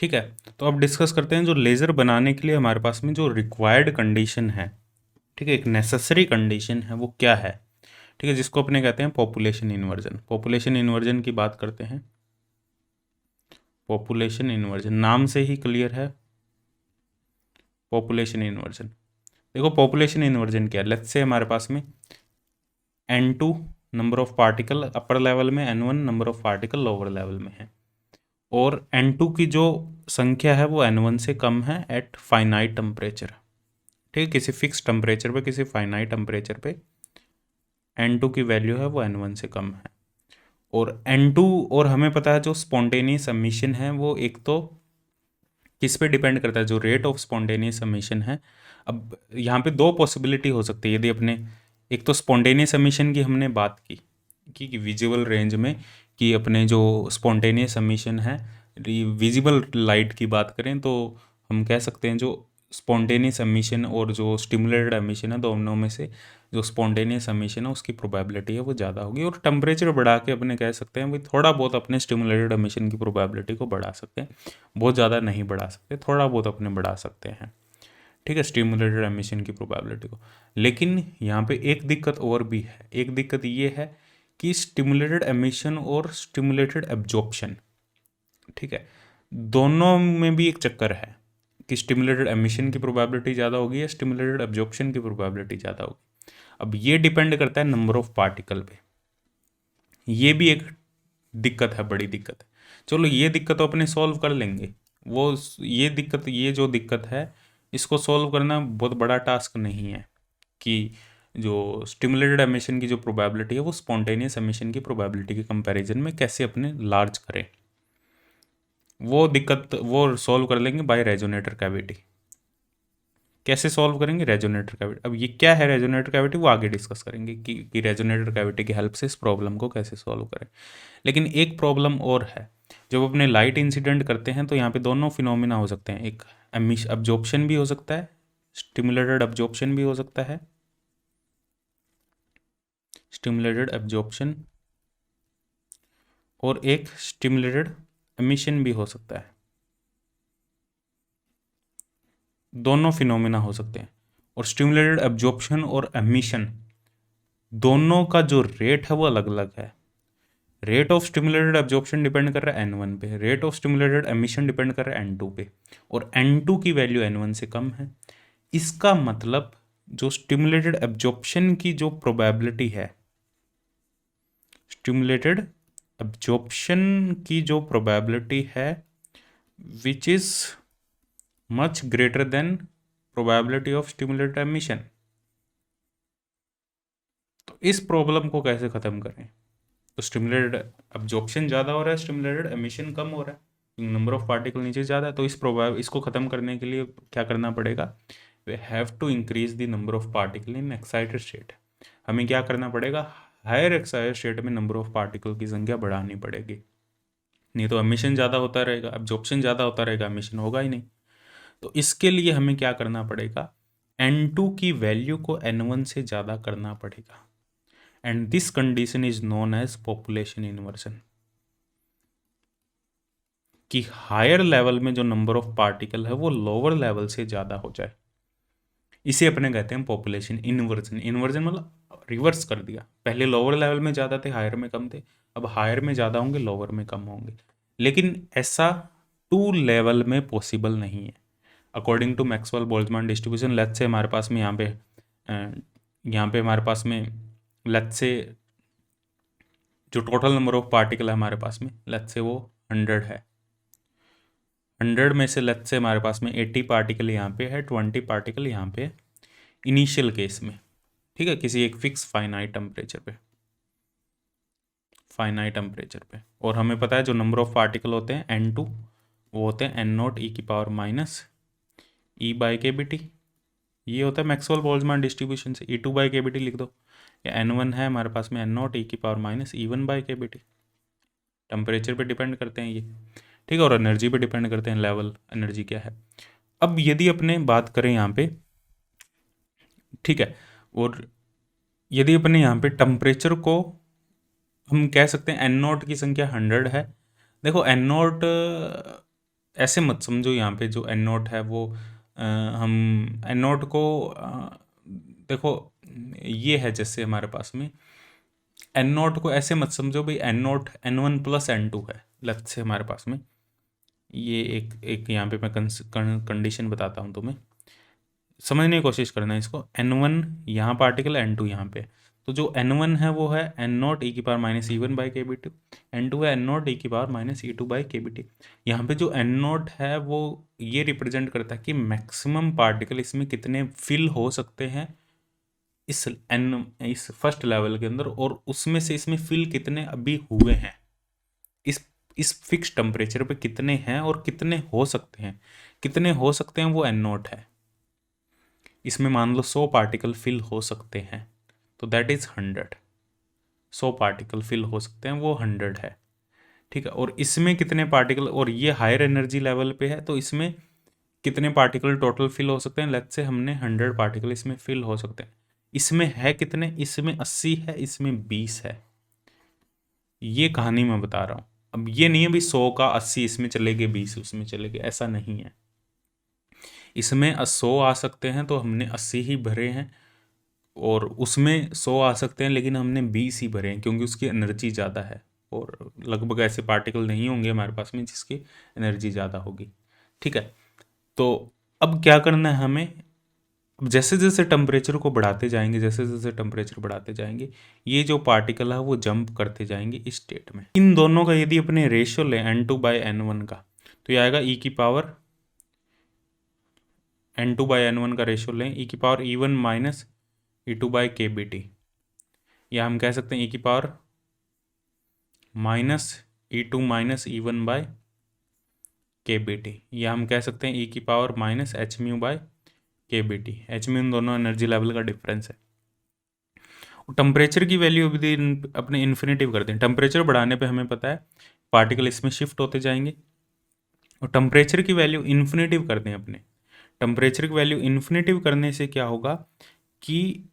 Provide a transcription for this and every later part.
ठीक है, तो अब डिस्कस करते हैं जो लेज़र बनाने के लिए हमारे पास में जो रिक्वायर्ड कंडीशन है, ठीक है, एक नेसेसरी कंडीशन है, वो क्या है, ठीक है, जिसको अपने कहते हैं पॉपुलेशन इन्वर्जन। पॉपुलेशन इन्वर्जन की बात करते हैं। पॉपुलेशन इन्वर्जन नाम से ही क्लियर है, पॉपुलेशन इन्वर्जन। देखो पॉपुलेशन इन्वर्जन क्या है, लेट्स से हमारे पास में n2 number of particle upper level में, n1 number of particle lower level में है, और n2 की जो संख्या है वो n1 से कम है एट फाइनाइट टेम्परेचर, ठीक है, किसी फिक्स टेम्परेचर पे, किसी फाइनाइट टेम्परेचर पे n2 की वैल्यू है वो n1 से कम है। और n2, और हमें पता है जो स्पॉन्टेनियस एमिशन है वो एक तो किस पे डिपेंड करता है, जो रेट ऑफ स्पॉन्टेनियस एमिशन है। अब यहाँ पे दो पॉसिबिलिटी हो सकती है, यदि अपने एक तो स्पॉन्टेनियस एमिशन की हमने बात की कि विजिबल रेंज में, कि अपने जो स्पॉन्टेनियस एमिशन है, विजिबल लाइट की बात करें तो हम कह सकते हैं जो स्पॉन्टेनियस एमिशन और जो स्टिमुलेटेड एमिशन है, दोनों में से जो स्पॉन्टेनियस एमिशन है उसकी प्रोबेबिलिटी है वो ज़्यादा होगी। और टेम्परेचर बढ़ा के अपने कह सकते हैं भाई थोड़ा बहुत अपने स्टिमुलेटेड एमिशन की प्रोबेबिलिटी को बढ़ा सकते हैं, बहुत ज़्यादा नहीं बढ़ा सकते, थोड़ा बहुत अपने बढ़ा सकते हैं, ठीक है, स्टिमुलेटेड एमिशन की प्रोबेबिलिटी को। लेकिन यहाँ पे एक दिक्कत और भी है, एक दिक्कत ये है कि स्टिमुलेटेड एमिशन और स्टिमुलेटेड एब्जॉर्प्शन, ठीक है, दोनों में भी एक चक्कर है कि स्टिमुलेटेड एमिशन की प्रोबेबिलिटी ज़्यादा होगी या स्टिमुलेटेड एब्जॉर्प्शन की प्रोबेबिलिटी ज़्यादा होगी। अब ये डिपेंड करता है नंबर ऑफ पार्टिकल पे, ये भी एक दिक्कत है, बड़ी दिक्कत है। चलो ये दिक्कत तो अपने सॉल्व कर लेंगे, वो ये दिक्कत, ये जो दिक्कत है इसको सॉल्व करना बहुत बड़ा टास्क नहीं है, कि जो स्टिमुलेटेड एमिशन की जो प्रोबेबिलिटी है वो स्पॉन्टेनियस एमिशन की प्रोबेबिलिटी के कंपैरिजन में कैसे अपने लार्ज करें, वो दिक्कत वो सॉल्व कर लेंगे बाय रेजोनेटर कैविटी। कैसे सॉल्व करेंगे, रेजोनेटर कैविटी। अब ये क्या है रेजोनेटर कैविटी, वो आगे डिस्कस करेंगे कि रेजोनेटर कैविटी की हेल्प से इस प्रॉब्लम को कैसे सॉल्व करें। लेकिन एक प्रॉब्लम और है, जब अपने लाइट इंसिडेंट करते हैं तो यहाँ पे दोनों फिनोमिना हो सकते हैं, एक अब्जॉर्प्शन भी हो सकता है, स्टिमुलेटेड अब्जॉर्प्शन भी हो सकता है, स्टिमुलेटेड अब्जॉर्प्शन, और एक स्टिमुलेटेड एमिशन भी हो सकता है, दोनों फिनोमिना हो सकते हैं। और स्टिमुलेटेड एब्जॉर्प्शन और एमिशन दोनों का जो रेट है वो अलग अलग है। Rate of stimulated absorption depend कर रहा है n1 पे, rate of stimulated emission depend कर रहा है n2 पे, और n2 की वैल्यू n1 से कम है। इसका मतलब जो स्टिमुलेटेड एब्जॉर्प्शन की जो प्रोबेबिलिटी है, स्टिमुलेटेड एब्जॉर्प्शन की जो प्रोबेबिलिटी है which is much greater than probability of stimulated emission. तो इस प्रॉब्लम को कैसे ख़त्म करें, तो स्टिमुलेटेड एब्जॉर्प्शन ज़्यादा हो रहा है, स्टिमुलेटेड एमिशन कम हो रहा है, नंबर ऑफ पार्टिकल नीचे ज़्यादा है, तो इसको ख़त्म करने के लिए क्या करना पड़ेगा, we have to increase the number of particle in excited state. हमें क्या करना पड़ेगा, हायर एक्साइटेड स्टेट में नंबर ऑफ पार्टिकल की संख्या बढ़ानी पड़ेगी, नहीं तो एमिशन ज़्यादा होता रहेगा, एब्जॉर्प्शन ज़्यादा होता रहेगा, एमिशन होगा ही नहीं। तो इसके लिए हमें क्या करना पड़ेगा, n2 की वैल्यू को n1 से ज़्यादा करना पड़ेगा, and this condition is known as population inversion, कि हायर लेवल में जो नंबर ऑफ पार्टिकल है वो लोअर लेवल से ज़्यादा हो जाए, इसे अपने कहते हैं पॉपुलेशन इन्वर्जन। इन्वर्जन मतलब रिवर्स कर दिया, पहले लोअर लेवल में ज़्यादा थे, हायर में कम थे, अब हायर में ज़्यादा होंगे, लोअर में कम होंगे। लेकिन ऐसा टू लेवल में पॉसिबल नहीं है according to Maxwell Boltzmann distribution. Let's say हमारे पास में यहाँ पे हमारे पास में लेट्स से जो टोटल नंबर ऑफ पार्टिकल है हमारे पास में, लेट्स से वो 100 है, 100 में से लेट्स से हमारे पास में 80 पार्टिकल यहाँ पे है, 20 पार्टिकल यहाँ पे इनिशियल केस में, ठीक है, किसी एक फिक्स फाइनाइट टेम्परेचर पे, और हमें पता है जो नंबर ऑफ पार्टिकल होते हैं n2 वो होते हैं n0 e की पावर माइनस e बाई के बी टी, ये होता है मैक्सवेल बोल्ट्जमान डिस्ट्रीब्यूशन से। E2 बाई के बी टी लिख दो, या n1 है हमारे पास में n0 e की पावर माइनस E1 बाई के बी टी, टेम्परेचर पे डिपेंड करते हैं ये, ठीक है, और एनर्जी पे डिपेंड करते हैं, लेवल एनर्जी क्या है। अब यदि अपने बात करें यहाँ पे, ठीक है, और यदि अपने यहाँ पे टेम्परेचर को हम कह सकते हैं n0 की संख्या 100 है। देखो n0 ऐसे मत समझो यहाँ पे जो एन नोट है वो हम एन नोट को देखो ये है जैसे हमारे पास में एन नोट को ऐसे मत समझो भाई n naught N1 plus N2 है। लग से हमारे पास में ये एक यहाँ पे मैं कंडीशन बताता हूँ तुम्हें, समझने की कोशिश करना है इसको। N1 यहाँ पार्टिकल, N2 यहाँ पे, तो जो N1 है वो है एन नॉट ई की पावर माइनस E1 बाई के बी टी, N2 है एन नॉट ई की पावर माइनस E2 बाई के बी टी। यहाँ पे जो एन नॉट है वो ये रिप्रेजेंट करता है कि मैक्सिमम पार्टिकल इसमें कितने फिल हो सकते हैं इस फर्स्ट लेवल के अंदर, और उसमें से इसमें फिल कितने अभी हुए हैं, इस फिक्स टेम्परेचर पे कितने हैं और कितने हो सकते हैं, कितने हो सकते हैं वो एन नॉट है। इसमें मान लो 100 पार्टिकल फिल हो सकते हैं तो दैट इज 100। 100 पार्टिकल फिल हो सकते हैं वो 100 है, ठीक है। और इसमें कितने पार्टिकल, और ये हायर एनर्जी लेवल पे है तो इसमें कितने पार्टिकल टोटल फिल हो सकते हैं, लेट्स से हमने 100 पार्टिकल इसमें फिल हो सकते हैं। इसमें है कितने, इसमें 80 है, इसमें 20 है। ये कहानी मैं बता रहा हूँ। अब ये नहीं है भी 100 का 80 इसमें चले गए, 20 उसमें चले गए, ऐसा नहीं है। इसमें 100 आ सकते हैं तो हमने 80 ही भरे हैं, और उसमें 100 आ सकते हैं लेकिन हमने 20 ही भरे हैं क्योंकि उसकी एनर्जी ज़्यादा है, और लगभग ऐसे पार्टिकल नहीं होंगे हमारे पास में जिसकी एनर्जी ज़्यादा होगी, ठीक है। तो अब क्या करना है हमें, अब जैसे जैसे टेम्परेचर को बढ़ाते जाएंगे, जैसे जैसे टेम्परेचर बढ़ाते जाएंगे, ये जो पार्टिकल है वो जंप करते जाएंगे इस स्टेट में। इन दोनों का यदि अपने रेशियो लें N2 बाई N1 का, तो ये आएगा ई की पावर N2 बाई N1 का रेशियो लें, ई की power E1 minus E2 by के बी टी, या हम कह सकते हैं ई की power minus E2 minus E1 by के बी टी, या हम कह सकते हैं ई की power minus H mu by के बी टी। एच म्यू इन दोनों एनर्जी लेवल का डिफरेंस है। टेम्परेचर की वैल्यू अभी अपने इन्फिनेटिव कर दें। टेम्परेचर बढ़ाने पे हमें पता है पार्टिकल इसमें शिफ्ट होते जाएंगे, और टेम्परेचर की वैल्यू इन्फिनेटिव कर दें अपने। टेम्परेचर की वैल्यू इन्फिनेटिव करने से क्या होगा कि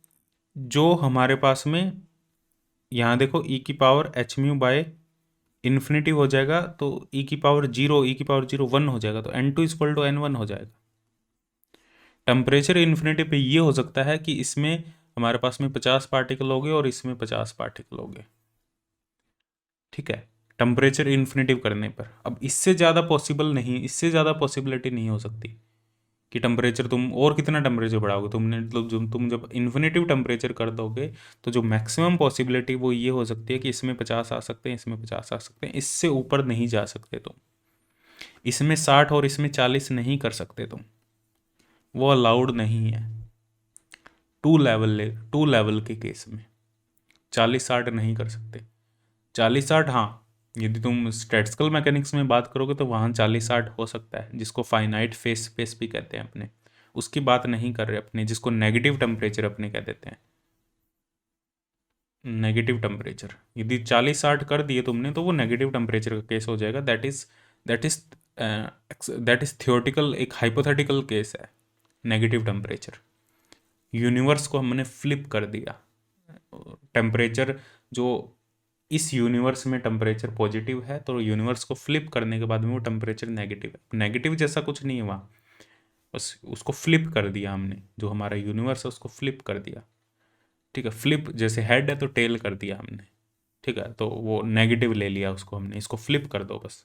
जो हमारे पास में यहाँ देखो ई की power H mu by infinitive हो जाएगा, तो ई की पावर 0, ई की पावर 0 1 हो जाएगा, तो N2 इक्वल टू N1 हो जाएगा। टेम्परेचर इन्फिनिटी पे ये हो सकता है कि इसमें हमारे पास में 50 पार्टिकल हो गए और इसमें 50 पार्टिकल हो गए, ठीक है, टेम्परेचर इन्फिनेटिव करने पर। अब इससे ज़्यादा पॉसिबल नहीं, इससे ज़्यादा पॉसिबिलिटी नहीं हो सकती कि टेम्परेचर तुम और कितना टेम्परेचर बढ़ाओगे तुमने, मतलब तुम जब इन्फिनेटिव टेम्परेचर कर दोगे तो जो मैक्सिमम पॉसिबिलिटी वो ये हो सकती है कि इसमें 50 आ सकते हैं, इसमें 50 आ सकते हैं, इससे ऊपर नहीं जा सकते तुम। इसमें 60 और इसमें 40 नहीं कर सकते तुम, वो अलाउड नहीं है। टू लेवल के केस में 40-60 नहीं कर सकते। 40-60 हाँ, यदि तुम स्टैटिस्टिकल मैकेनिक्स में बात करोगे तो वहाँ 40-60 हो सकता है, जिसको फाइनाइट फेस स्पेस भी कहते हैं अपने, उसकी बात नहीं कर रहे अपने, जिसको नेगेटिव टेम्परेचर अपने कह देते हैं। नेगेटिव टेम्परेचर यदि 40-60 कर दिए तुमने तो वो नेगेटिव टेम्परेचर का केस हो जाएगा। दैट इज थियोरटिकल, एक हाइपोथेटिकल केस है नेगेटिव टेम्परेचर। यूनिवर्स को हमने फ्लिप कर दिया, टेम्परेचर जो इस यूनिवर्स में टेम्परेचर पॉजिटिव है तो यूनिवर्स को फ्लिप करने के बाद में वो टेम्परेचर नेगेटिव है। नेगेटिव जैसा कुछ नहीं है वहाँ, बस उसको फ्लिप कर दिया हमने, जो हमारा यूनिवर्स है उसको फ्लिप कर दिया, ठीक है। फ्लिप जैसे हेड है तो टेल कर दिया हमने, ठीक है, तो वो नेगेटिव ले लिया उसको हमने, इसको फ्लिप कर दो बस,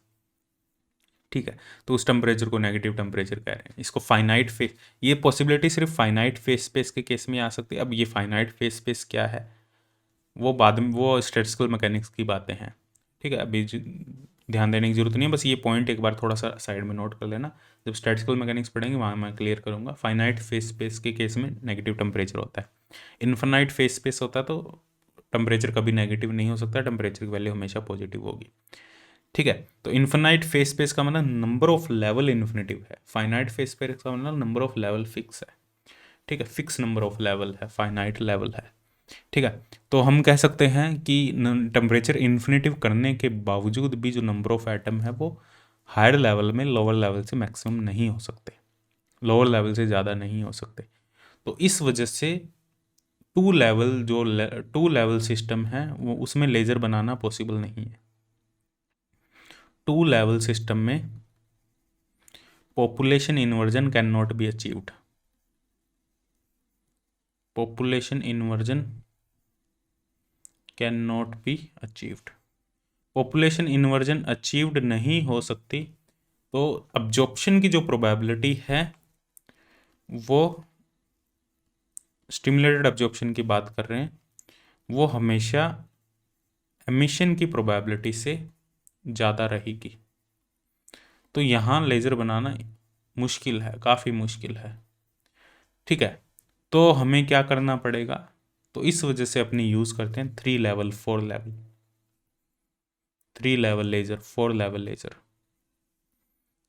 ठीक है। तो उस टेम्परेचर को नेगेटिव टेम्परेचर कह रहे हैं। इसको फाइनाइट फेस, ये पॉसिबिलिटी सिर्फ फाइनाइट फेस स्पेस के केस में आ सकती है। अब ये फाइनाइट फेस स्पेस क्या है वो बाद में, वो स्टैटिस्टिकल मैकेनिक्स की बातें हैं, ठीक है, अभी ध्यान देने की जरूरत नहीं है, बस ये पॉइंट एक बार थोड़ा सा साइड में नोट कर लेना। जब स्टैटिस्टिकल मैकेनिक्स पढ़ेंगे वहाँ मैं क्लियर करूँगा। फाइनाइट फेस स्पेस के केस में नेगेटिव टेम्परेचर होता है, इन्फिनाइट फेस स्पेस होता है तो टेम्परेचर कभी नेगेटिव नहीं हो सकता, टेम्परेचर की वैल्यू हमेशा पॉजिटिव होगी, ठीक है। तो इन्फिनाइट फेस स्पेस का मतलब नंबर ऑफ लेवल इन्फिनेटिव है, फाइनाइट फेस स्पेस का मतलब नंबर ऑफ लेवल फिक्स है, ठीक है, फिक्स नंबर ऑफ लेवल है, फाइनाइट लेवल है, ठीक है। तो हम कह सकते हैं कि टेम्परेचर इन्फिनेटिव करने के बावजूद भी जो नंबर ऑफ एटम है वो हायर लेवल में लोअर लेवल से मैक्सिमम नहीं हो सकते, लोअर लेवल से ज़्यादा नहीं हो सकते। तो इस वजह से टू लेवल सिस्टम है वो, उसमें लेज़र बनाना पॉसिबल नहीं है। टू लेवल सिस्टम में population inversion cannot be achieved. Population inversion cannot be achieved. Population inversion achieved नहीं हो सकती, तो अब्जॉर्प्शन की जो प्रोबेबिलिटी है वो, स्टिमुलेटेड अब्जॉर्प्शन की बात कर रहे हैं, वो हमेशा एमिशन की प्रोबेबिलिटी से ज़्यादा रहेगी। तो यहाँ लेज़र बनाना मुश्किल है, काफ़ी मुश्किल है। ठीक है, तो हमें क्या करना पड़ेगा, तो इस वजह से अपनी यूज़ करते हैं 3 level 4 level, 3 level laser 4 level laser.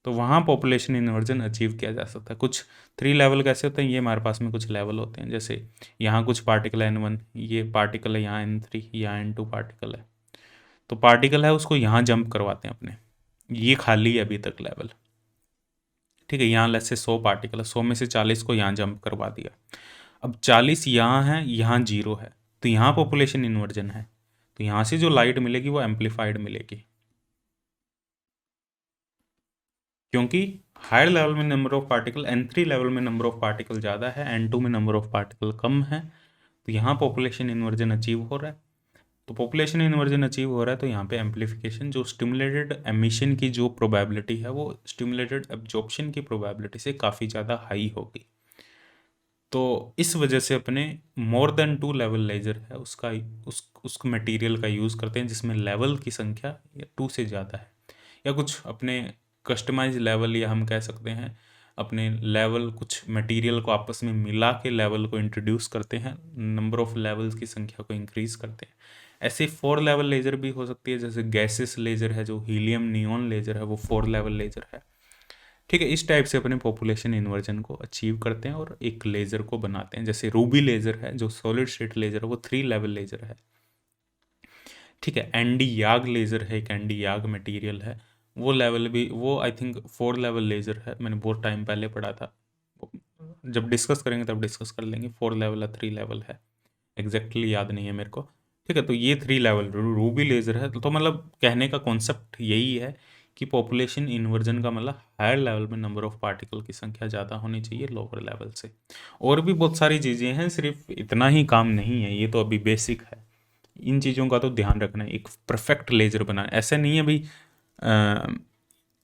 तो वहाँ पॉपुलेशन इन्वर्जन अचीव किया जा सकता है। कुछ 3 लेवल कैसे होते हैं, ये हमारे पास में कुछ लेवल होते हैं, जैसे यहाँ कुछ पार्टिकल है N1, ये पार्टिकल है यहाँ N3, यहाँ N2 पार्टिकल है। तो पार्टिकल है उसको यहाँ जंप करवाते हैं अपने, ये खाली है अभी तक लेवल। ठीक है, यहाँ लेट्स से 100 पार्टिकल है, 100 में से 40 को यहाँ जंप करवा दिया। अब 40 यहाँ है, यहाँ 0 है, तो यहाँ पॉपुलेशन इन्वर्जन है, तो यहाँ से जो लाइट मिलेगी वो एम्पलीफाइड मिलेगी, क्योंकि हायर लेवल में number of particle, N3 level में नंबर ऑफ पार्टिकल ज़्यादा है, N2 में नंबर ऑफ पार्टिकल कम है, तो यहाँ पॉपुलेशन इन्वर्जन अचीव हो रहा है। तो पॉपुलेशन इन्वर्जन अचीव हो रहा है, तो यहाँ पे एम्पलीफिकेशन, जो स्टिमुलेटेड एमिशन की जो प्रोबेबिलिटी है वो स्टिमुलेटेड एब्जॉर्प्शन की प्रोबेबिलिटी से काफ़ी ज़्यादा हाई होगी। तो इस वजह से अपने मोर देन 2 लेवल लेज़र है उसका उस मटेरियल का यूज़ करते हैं जिसमें लेवल की संख्या 2 से ज़्यादा है, या कुछ अपने कस्टमाइज लेवल, या हम कह सकते हैं अपने लेवल, कुछ मटेरियल को आपस में मिला के लेवल को इंट्रोड्यूस करते हैं, नंबर ऑफ लेवल्स की संख्या को इंक्रीज़ करते हैं। ऐसे 4 लेवल लेज़र भी हो सकती है, जैसे गैसेस लेज़र है, जो हीलियम नियॉन लेज़र है, वो 4 लेवल लेज़र है। ठीक है, इस टाइप से अपने पॉपुलेशन इन्वर्जन को अचीव करते हैं और एक लेज़र को बनाते हैं। जैसे रूबी लेज़र है, जो सॉलिड स्टेट लेज़र है, वो 3 लेवल लेज़र है। ठीक है, एंडी याग लेज़र है, एक एंडी याग मटेरियल है, वो लेवल भी, वो आई थिंक 4 लेवल लेज़र है, मैंने बहुत टाइम पहले पढ़ा था, जब डिस्कस करेंगे तब डिस्कस कर लेंगे 4 लेवल है 3 लेवल है, एग्जैक्टली याद नहीं है मेरे को। ठीक है, तो ये 3 लेवल रूबी लेज़र है। तो मतलब कहने का कॉन्सेप्ट यही है कि पॉपुलेशन इन्वर्जन का मतलब हायर लेवल में नंबर ऑफ पार्टिकल की संख्या ज़्यादा होनी चाहिए लोअर लेवल से। और भी बहुत सारी चीज़ें हैं, सिर्फ इतना ही काम नहीं है, ये तो अभी बेसिक है, इन चीज़ों का तो ध्यान रखना है। एक परफेक्ट लेज़र बनाना, ऐसा नहीं है भाई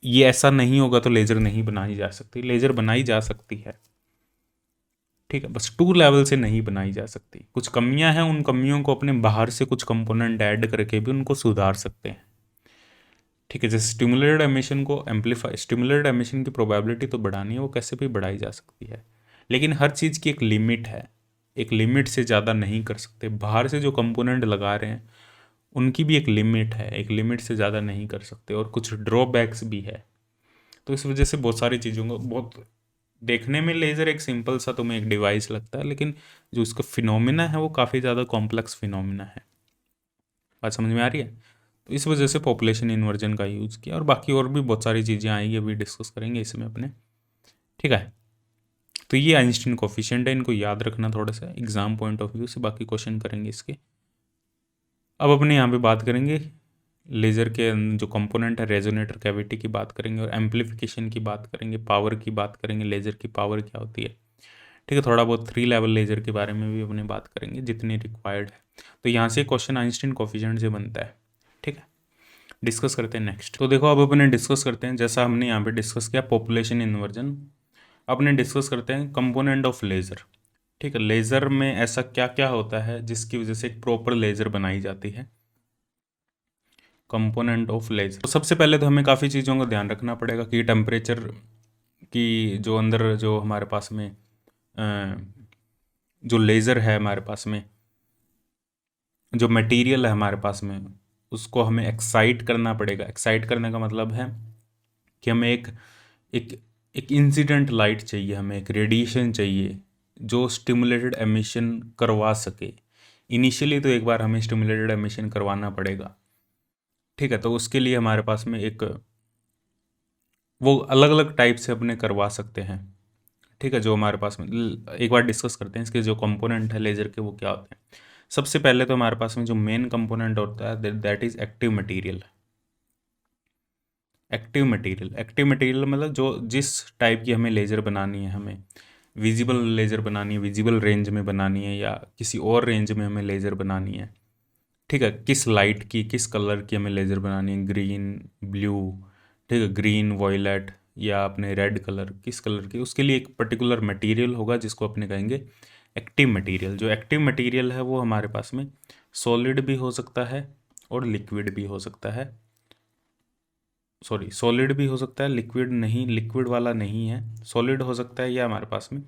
ये ऐसा नहीं होगा तो लेज़र नहीं बनाई जा सकती, लेज़र बनाई जा सकती है। ठीक है, बस 2 लेवल से नहीं बनाई जा सकती, कुछ कमियां हैं, उन कमियों को अपने बाहर से कुछ कंपोनेंट ऐड करके भी उनको सुधार सकते हैं। ठीक है, जैसे स्टिमुलेटेड एमिशन को एम्पलीफाई, स्टिमुलेटेड एमिशन की प्रोबेबिलिटी तो बढ़ानी है, वो कैसे भी बढ़ाई जा सकती है, लेकिन हर चीज़ की एक लिमिट है, एक लिमिट से ज़्यादा नहीं कर सकते। बाहर से जो कंपोनेंट लगा रहे हैं उनकी भी एक लिमिट है, एक लिमिट से ज़्यादा नहीं कर सकते, और कुछ ड्रॉबैक्स भी है। तो इस वजह से बहुत सारी चीज़ों को, बहुत देखने में लेज़र एक सिंपल सा तुम्हें एक डिवाइस लगता है, लेकिन जो उसका फिनोमिना है वो काफ़ी ज़्यादा कॉम्प्लेक्स फिनोमिना है। बात समझ में आ रही है? तो इस वजह से पॉपुलेशन इन्वर्जन का यूज़ किया, और बाकी और भी बहुत सारी चीज़ें आएंगी, अभी डिस्कस करेंगे इसमें अपने। ठीक है, तो ये आइंस्टीन कोफिशिएंट है, इनको याद रखना थोड़ा सा एग्जाम पॉइंट ऑफ व्यू से, बाकी क्वेश्चन करेंगे इसके। अब अपने यहाँ पे बात करेंगे लेज़र के जो कंपोनेंट है, रेजोनेटर कैविटी की बात करेंगे, और एम्पलीफिकेशन की बात करेंगे, पावर की बात करेंगे, लेज़र की पावर क्या होती है। ठीक है, थोड़ा बहुत 3 लेवल लेज़र के बारे में भी अपने बात करेंगे जितनी रिक्वायर्ड है। तो यहाँ से क्वेश्चन आइंस्टीन कोफिशिएंट से बनता है। ठीक है, डिस्कस करते हैं नेक्स्ट। तो देखो, अब अपने डिस्कस करते हैं, जैसा हमने यहाँ पे डिस्कस किया पॉपुलेशन इन्वर्जन, अपने डिस्कस करते हैं कंपोनेंट ऑफ लेज़र। ठीक है, लेज़र में ऐसा क्या क्या होता है जिसकी वजह से एक प्रॉपर लेज़र बनाई जाती है। कंपोनेंट ऑफ लेज़र, तो सबसे पहले तो हमें काफ़ी चीज़ों का ध्यान रखना पड़ेगा कि टेम्परेचर की, जो अंदर जो हमारे पास में जो लेज़र है हमारे पास में, जो मटेरियल है हमारे पास में, उसको हमें एक्साइट करना पड़ेगा। एक्साइट करने का मतलब है कि हमें एक एक एक इंसिडेंट लाइट चाहिए, हमें एक रेडिएशन चाहिए जो स्टिमुलेटेड एमिशन करवा सके। इनिशियली तो एक बार हमें स्टिमुलेटेड एमिशन करवाना पड़ेगा। ठीक है, तो उसके लिए हमारे पास में एक, वो अलग अलग टाइप से अपने करवा सकते हैं। ठीक है, जो हमारे पास में, एक बार डिस्कस करते हैं इसके जो कंपोनेंट है लेज़र के वो क्या होते हैं। सबसे पहले तो हमारे पास में जो मेन कंपोनेंट होता है that is active material. Active material मतलब जो जिस टाइप की हमें लेज़र बनानी है, हमें विजिबल लेज़र बनानी है, विजिबल रेंज में बनानी है, या किसी और रेंज में हमें लेज़र बनानी है, ठीक है, किस लाइट की किस कलर की हमें लेज़र बनानी है, ग्रीन, ब्लू, ठीक है, ग्रीन, वॉयलेट, या अपने रेड कलर, किस कलर की, उसके लिए एक पर्टिकुलर मटेरियल होगा जिसको अपने कहेंगे एक्टिव मटेरियल। जो एक्टिव मटेरियल है वो हमारे पास में सॉलिड भी हो सकता है और लिक्विड भी हो सकता है, सॉरी सॉलिड भी हो सकता है, लिक्विड नहीं, लिक्विड वाला नहीं है, सॉलिड हो सकता है, या हमारे पास में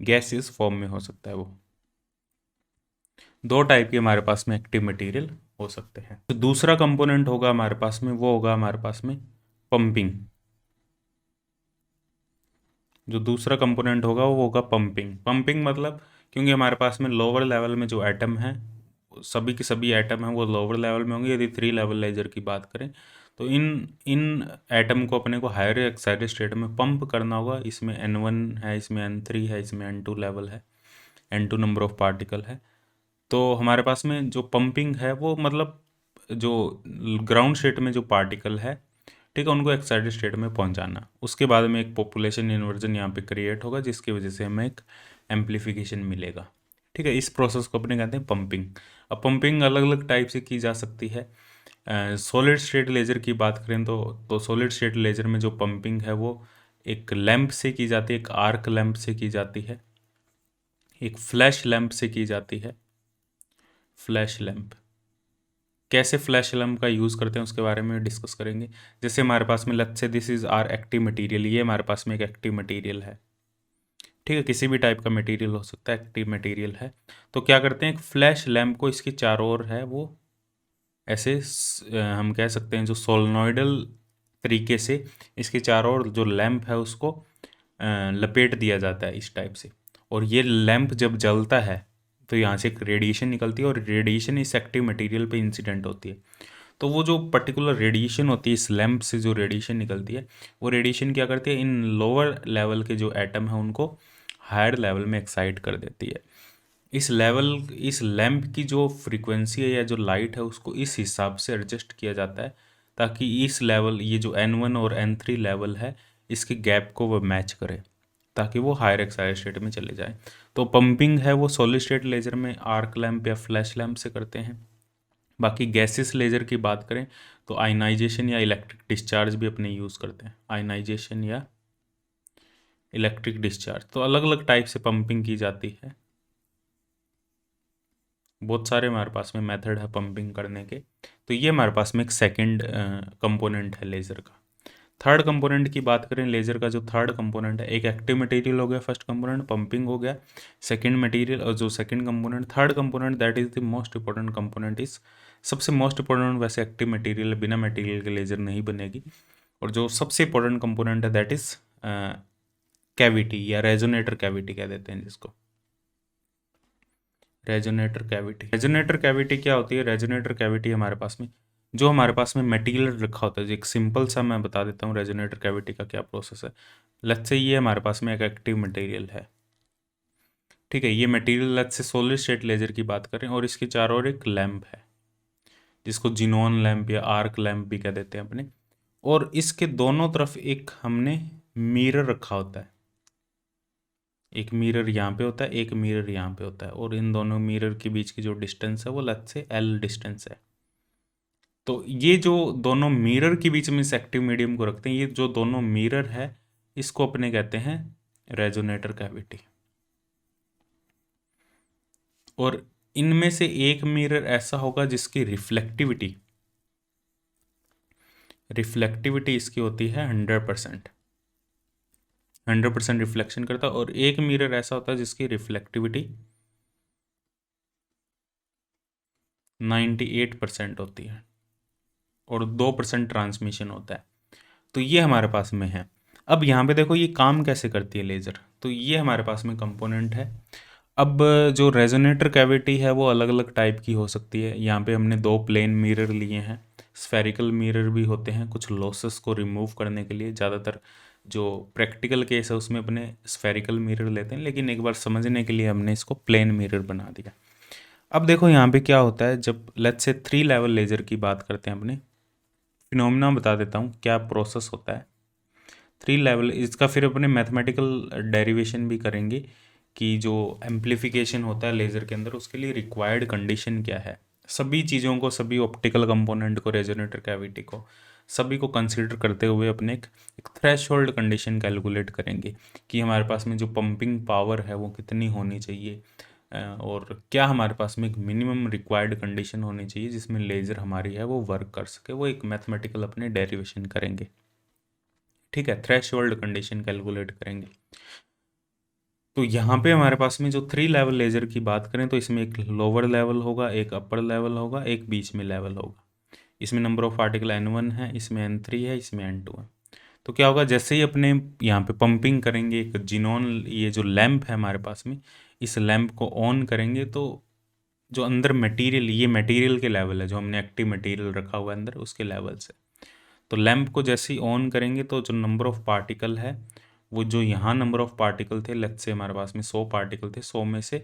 गैसियस फॉर्म में हो सकता है। वो दो टाइप के हमारे पास में एक्टिव मटेरियल हो सकते हैं। तो दूसरा कंपोनेंट होगा हमारे पास में, वो होगा हमारे पास में पंपिंग। जो दूसरा कंपोनेंट होगा वो होगा पंपिंग मतलब, क्योंकि हमारे पास में लोअर लेवल में जो एटम है, सभी के सभी एटम हैं वो लोअर लेवल में होंगे। यदि 3 लेवल लेजर की बात करें तो इन इन एटम को अपने को हायर एक्साइटेड स्टेट में पंप करना होगा। इसमें N1 है, इसमें N3 है, इसमें N2 लेवल है, N2 नंबर ऑफ पार्टिकल है। तो हमारे पास में जो पंपिंग है वो मतलब जो ग्राउंड स्टेट में जो पार्टिकल है, ठीक है, उनको एक्साइटेड स्टेट में पहुंचाना। उसके बाद में एक पॉपुलेशन इन्वर्जन यहाँ पे क्रिएट होगा जिसकी वजह से हमें एक एम्पलीफिकेशन मिलेगा, ठीक है। इस प्रोसेस को अपने कहते हैं पंपिंग। अब पंपिंग अलग अलग टाइप से की जा सकती है। सॉलिड स्टेट लेज़र की बात करें तो सॉलिड स्टेट लेज़र में जो पंपिंग है वो एक लैंप से की जाती है, एक आर्क लैंप से की जाती है, एक फ्लैश लैंप से की जाती है। फ्लैश लैंप, कैसे फ्लैश लैंप का यूज़ करते हैं उसके बारे में डिस्कस करेंगे। जैसे हमारे पास में let's say this is our active material, ये हमारे पास में एक एक्टिव मटेरियल है, ठीक है, किसी भी टाइप का मटेरियल हो सकता है, एक्टिव मटेरियल है। तो क्या करते हैं, एक फ्लैश लैंप को इसके चारों ओर है वो ऐसे हम कह सकते हैं जो सोलनॉइडल तरीके से इसके चारों ओर जो लैंप है उसको लपेट दिया जाता है इस टाइप से। और ये लैंप जब जलता है तो यहाँ से एक रेडिएशन निकलती है और रेडिएशन इस एक्टिव मटेरियल पे इंसिडेंट होती है। तो वो जो पर्टिकुलर रेडिएशन होती है, इस लैंप से जो रेडिएशन निकलती है, वो रेडिएशन क्या करती है, इन लोअर लेवल के जो एटम है उनको हायर लेवल में एक्साइट कर देती है। इस लैंप की जो फ्रीक्वेंसी है या जो लाइट है उसको इस हिसाब से एडजस्ट किया जाता है ताकि इस लेवल, ये जो N1 और N3 लेवल है, इसके गैप को वो मैच करे ताकि वो हायर एक्साइटेड स्टेट में चले जाए। तो पंपिंग है वो सॉलिड स्टेट लेजर में आर्क लैंप या फ्लैश लैंप से करते हैं। बाकी गैसेस लेजर की बात करें तो आयनाइजेशन या इलेक्ट्रिक डिस्चार्ज भी अपने यूज़ करते हैं, आयनाइजेशन या इलेक्ट्रिक डिस्चार्ज। तो अलग अलग टाइप से पंपिंग की जाती है, बहुत सारे हमारे पास में मेथड है पंपिंग करने के। तो ये हमारे पास में एक सेकंड कंपोनेंट है लेज़र का। थर्ड कंपोनेंट की बात करें, लेज़र का जो थर्ड कंपोनेंट है, एक एक्टिव मटेरियल हो गया फर्स्ट कंपोनेंट, पंपिंग हो गया सेकंड मटेरियल, और जो second component, third component that is the most important component is, सबसे मोस्ट इंपॉर्टेंट वैसे एक्टिव मटेरियल, बिना मटेरियल के लेज़र नहीं बनेगी। और जो सबसे इंपॉर्टेंट कंपोनेंट है दैट इज़ कैविटी या रेजोनेटर कैविटी कह देते हैं जिसको, रेजोनेटर कैविटी। रेजोनेटर कैविटी क्या होती है, रेजोनेटर कैविटी हमारे पास में जो हमारे पास में मटेरियल रखा होता है, एक सिंपल सा मैं बता देता हूँ रेजोनेटर कैविटी का क्या प्रोसेस है। लेट्स से ये हमारे पास में एक एक्टिव मटेरियल है, ठीक है, ये material let's say solid state laser की बात करें और इसके चारों ओर एक लैंप है जिसको जिनोन लैंप या आर्क लैंप भी कह देते हैं अपने, और इसके दोनों तरफ एक हमने मिरर रखा होता है। एक मिरर यहाँ पे होता है, एक मिरर यहाँ पे होता है, और इन दोनों मिरर के बीच की जो डिस्टेंस है वो लेट्स से L डिस्टेंस है। तो ये जो दोनों मिरर के बीच में इस एक्टिव मीडियम को रखते हैं, ये जो दोनों मिरर है इसको अपने कहते हैं रेजोनेटर कैविटी। और इनमें से एक मिरर ऐसा होगा जिसकी रिफ्लेक्टिविटी इसकी होती है 100%, 100% रिफ्लेक्शन करता है। और एक मिरर ऐसा होता है जिसकी रिफ्लेक्टिविटी 98% होती है और 2% ट्रांसमिशन होता है। तो ये हमारे पास में है। अब यहाँ पे देखो ये काम कैसे करती है लेज़र, तो ये हमारे पास में कंपोनेंट है। अब जो रेजोनेटर कैविटी है वो अलग अलग टाइप की हो सकती है। यहाँ पे हमने दो प्लेन मिरर लिए हैं, स्फेरिकल मिरर भी होते हैं कुछ लॉसेस को रिमूव करने के लिए। ज़्यादातर जो प्रैक्टिकल केस है उसमें अपने स्फेरिकल मिरर लेते हैं, लेकिन एक बार समझने के लिए हमने इसको प्लेन मिरर बना दिया। अब देखो यहाँ पे क्या होता है, जब लेट्स से 3 लेवल लेज़र की बात करते हैं अपने, फिनोमिना बता देता हूँ क्या प्रोसेस होता है। 3 लेवल, इसका फिर अपने मैथमेटिकल डेरिवेशन भी करेंगे कि जो एम्प्लीफिकेशन होता है लेज़र के अंदर उसके लिए रिक्वायर्ड कंडीशन क्या है। सभी चीज़ों को, सभी ऑप्टिकल कंपोनेंट को, रेजोनेटर कैविटी को, सभी को कंसीडर करते हुए अपने एक थ्रेशोल्ड कंडीशन कैलकुलेट करेंगे कि हमारे पास में जो पंपिंग पावर है वो कितनी होनी चाहिए, और क्या हमारे पास में एक मिनिमम रिक्वायर्ड कंडीशन होनी चाहिए जिसमें लेज़र हमारी है वो वर्क कर सके। वो एक मैथमेटिकल अपने डेरिवेशन करेंगे। ठीक है, थ्रेशोल्ड कंडीशन कैलकुलेट करेंगे। तो यहाँ पे हमारे पास में जो 3 लेवल लेज़र की बात करें तो इसमें एक लोअर लेवल होगा, एक अपर लेवल होगा, एक बीच में लेवल होगा। इसमें नंबर ऑफ पार्टिकल N1 है, इसमें N3 है, इसमें N2 है। तो क्या होगा, जैसे ही अपने यहाँ पे पंपिंग करेंगे, एक जिनोन, ये जो लैंप है हमारे पास में, इस लैंप को ऑन करेंगे तो जो अंदर मटेरियल, ये मटेरियल के लेवल है, जो हमने एक्टिव मटेरियल रखा हुआ है अंदर, उसके लेवल से। तो लैंप को जैसे ही ऑन करेंगे तो जो नंबर ऑफ पार्टिकल है वो, जो यहाँ नंबर ऑफ पार्टिकल थे, लेट्स से हमारे पास में 100 पार्टिकल थे, 100 में से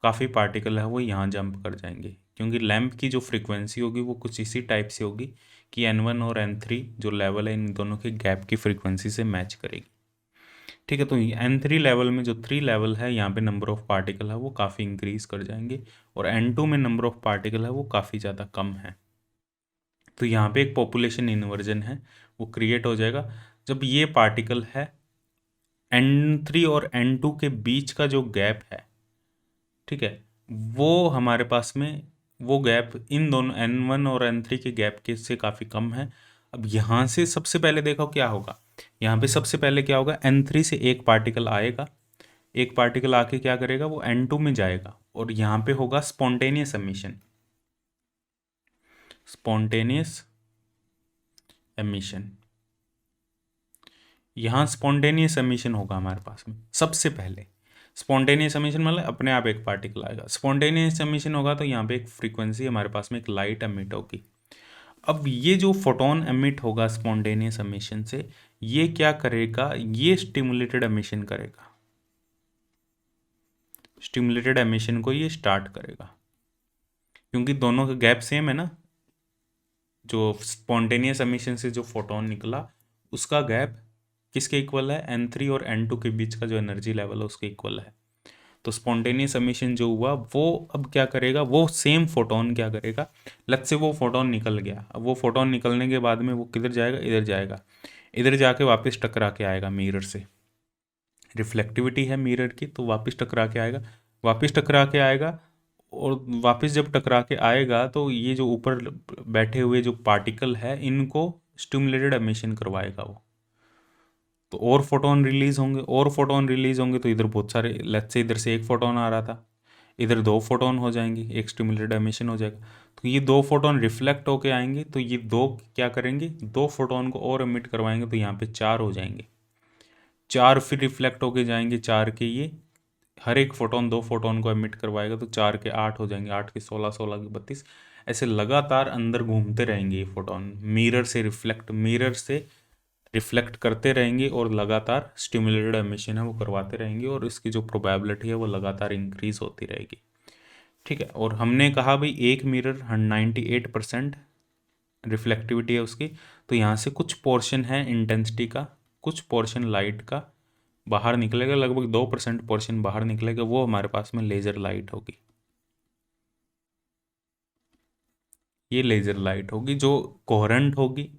काफ़ी पार्टिकल है वो यहाँ जंप कर जाएंगे, क्योंकि लैंप की जो फ्रीक्वेंसी होगी वो कुछ इसी टाइप से होगी कि N1 और N3 जो लेवल है इन दोनों के गैप की फ्रीक्वेंसी से मैच करेगी। ठीक है, तो N3 लेवल में जो 3 लेवल है यहाँ पे नंबर ऑफ पार्टिकल है वो काफ़ी इंक्रीज कर जाएंगे, और N2 में नंबर ऑफ पार्टिकल है वो काफ़ी ज़्यादा कम है। तो यहाँ पे एक पॉपुलेशन इन्वर्जन है वो क्रिएट हो जाएगा जब ये पार्टिकल है N3 और N2 के बीच का जो गैप है, ठीक है, वो हमारे पास में वो गैप इन दोनों N1 और N3 के गैप के से काफ़ी कम है। अब यहाँ से सबसे पहले देखो क्या होगा, यहाँ पे सबसे पहले क्या होगा, N3 से एक पार्टिकल आएगा, एक पार्टिकल आके क्या करेगा, वो N2 में जाएगा, और यहाँ पे होगा स्पॉन्टेनियस एमिशन, स्पॉन्टेनियस एमिशन। यहाँ स्पॉन्टेनियस एमिशन होगा हमारे पास में सबसे पहले। स्पॉन्टेनियस एमिशन मतलब अपने आप एक पार्टिकल आएगा, स्पॉन्टेनियस एमिशन होगा तो यहाँ पे एक फ्रीक्वेंसी हमारे पास में एक लाइट एमिट होगी। अब ये जो फोटोन एमिट होगा स्पॉन्टेनियस एमिशन से, ये क्या करेगा, ये स्टिमुलेटेड एमिशन करेगा, स्टिमुलेटेड एमिशन को ये स्टार्ट करेगा, क्योंकि दोनों का गैप सेम है ना। जो स्पॉन्टेनियस एमिशन से जो फोटोन निकला उसका गैप किसके इक्वल है, N3 और N2 के बीच का जो एनर्जी लेवल है उसके इक्वल है। तो स्पॉन्टेनियस एमिशन जो हुआ वो अब क्या करेगा, वो सेम फोटोन क्या करेगा, लेट्स से वो फोटोन निकल गया, अब वो फोटोन निकलने के बाद में वो किधर जाएगा, इधर जाएगा, इधर जाके वापस टकरा के आएगा मिरर से। रिफ्लेक्टिविटी है मिरर की, तो वापस टकरा के आएगा, वापस टकरा के आएगा, और वापस जब टकरा के आएगा तो ये जो ऊपर बैठे हुए जो पार्टिकल है इनको स्टिमुलेटेड एमिशन करवाएगा वो। तो और फोटोन रिलीज होंगे, और फोटोन रिलीज होंगे, तो इधर बहुत सारे, लेट्स से इधर से एक फोटोन आ रहा था, इधर 2 फोटोन हो जाएंगे, एक स्टिमुलेटेड एमिशन हो जाएगा। तो ये 2 फोटोन रिफ्लेक्ट होके आएंगे, तो ये 2 क्या करेंगे, 2 फोटोन को और एमिट करवाएंगे, तो यहाँ पे 4 हो जाएंगे, 4 फिर रिफ्लेक्ट होके जाएंगे, 4 के ये हर एक फोटोन 2 फोटोन को एमिट करवाएगा, तो 4 के 8 हो जाएंगे, 8 के 16, 16 के 32, ऐसे लगातार अंदर घूमते रहेंगे ये फोटोन, मिरर से रिफ्लेक्ट करते रहेंगे, और लगातार स्टिमुलेटेड एमिशन है वो करवाते रहेंगे, और इसकी जो प्रोबेबिलिटी है वो लगातार इंक्रीज होती रहेगी। ठीक है, और हमने कहा भाई एक मिरर 98% रिफ्लेक्टिविटी है उसकी, तो यहाँ से कुछ पोर्शन है इंटेंसिटी का, कुछ पोर्शन लाइट का बाहर निकलेगा, लगभग 2% पोर्शन बाहर निकलेगा, वो हमारे पास में लेज़र लाइट होगी। ये लेज़र लाइट होगी जो कोहेरेंट होगी,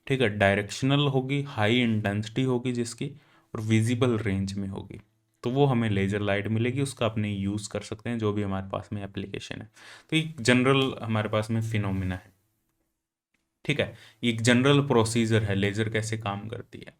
ठीक है, डायरेक्शनल होगी, हाई इंटेंसिटी होगी जिसकी, और विजिबल रेंज में होगी, तो वो हमें लेज़र लाइट मिलेगी, उसका अपने यूज़ कर सकते हैं जो भी हमारे पास में एप्लीकेशन है। तो एक जनरल हमारे पास में फिनोमिना है। ठीक है, एक जनरल प्रोसीजर है लेज़र कैसे काम करती है।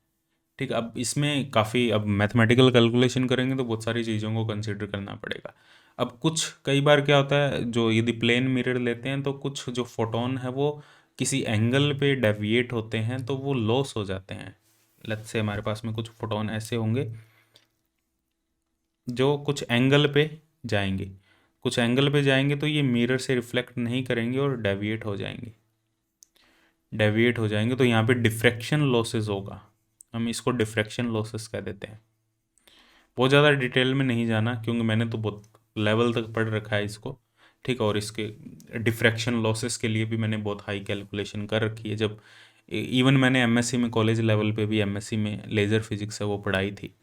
ठीक है, अब इसमें काफ़ी, अब मैथमेटिकल कैलकुलेशन करेंगे तो बहुत सारी चीज़ों को कंसिडर करना पड़ेगा। अब कुछ कई बार क्या होता है, जो यदि प्लेन मिरर लेते हैं तो कुछ जो फोटोन है वो किसी एंगल पे डेविएट होते हैं तो वो लॉस हो जाते हैं। लेट्स से हमारे पास में कुछ फोटोन ऐसे होंगे जो कुछ एंगल पे जाएंगे, कुछ एंगल पे जाएंगे तो ये मिरर से रिफ्लेक्ट नहीं करेंगे और डेविएट हो जाएंगे, डेविएट हो जाएंगे, तो यहाँ पे डिफ्रैक्शन लॉसेस होगा, हम इसको डिफ्रैक्शन लॉसेस कह देते हैं। बहुत ज़्यादा डिटेल में नहीं जाना क्योंकि मैंने तो बहुत लेवल तक पढ़ रखा है इसको, ठीक है। और इसके डिफ्रैक्शन लॉसेस के लिए भी मैंने बहुत हाई कैलकुलेशन कर रखी है। जब इवन मैंने एमएससी में, कॉलेज लेवल पे भी एमएससी में लेज़र फिजिक्स है वो पढ़ाई थी।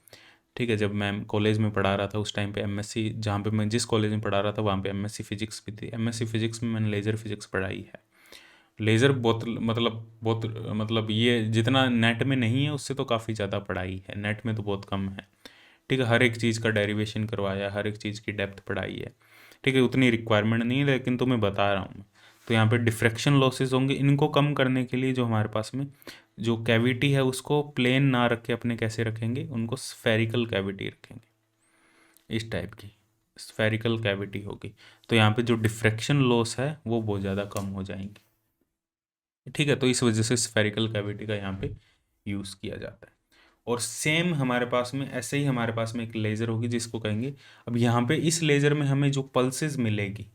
ठीक है। जब मैं कॉलेज में पढ़ा रहा था उस टाइम पे एमएससी, जहाँ पे मैं जिस कॉलेज में पढ़ा रहा था वहाँ पे एमएससी फिजिक्स भी थी। एमएससी फिजिक्स में मैंने लेज़र फिजिक्स पढ़ाई है। लेज़र बहुत मतलब ये जितना नेट में नहीं है उससे तो काफ़ी ज़्यादा पढ़ाई है, नेट में तो बहुत कम है। ठीक है। हर एक चीज़ का डेरिवेशन करवाया, हर एक चीज़ की डेप्थ पढ़ाई है। ठीक है। उतनी रिक्वायरमेंट नहीं है, लेकिन तो मैं बता रहा हूँ। तो यहाँ पे डिफ्रैक्शन लॉसेस होंगे, इनको कम करने के लिए जो हमारे पास में जो कैविटी है उसको प्लेन ना रख के अपने कैसे रखेंगे, उनको स्फेरिकल कैविटी रखेंगे, इस टाइप की स्फेरिकल कैविटी होगी। तो यहाँ पे जो डिफ्रैक्शन लॉस है वो बहुत ज़्यादा कम हो जाएंगे। ठीक है। तो इस वजह से स्फेरिकल कैविटी का यहाँ पे यूज़ किया जाता है। और सेम हमारे पास में ऐसे ही हमारे पास में एक लेज़र होगी जिसको कहेंगे, अब यहाँ पे इस लेज़र में हमें जो पल्सेस मिलेगी,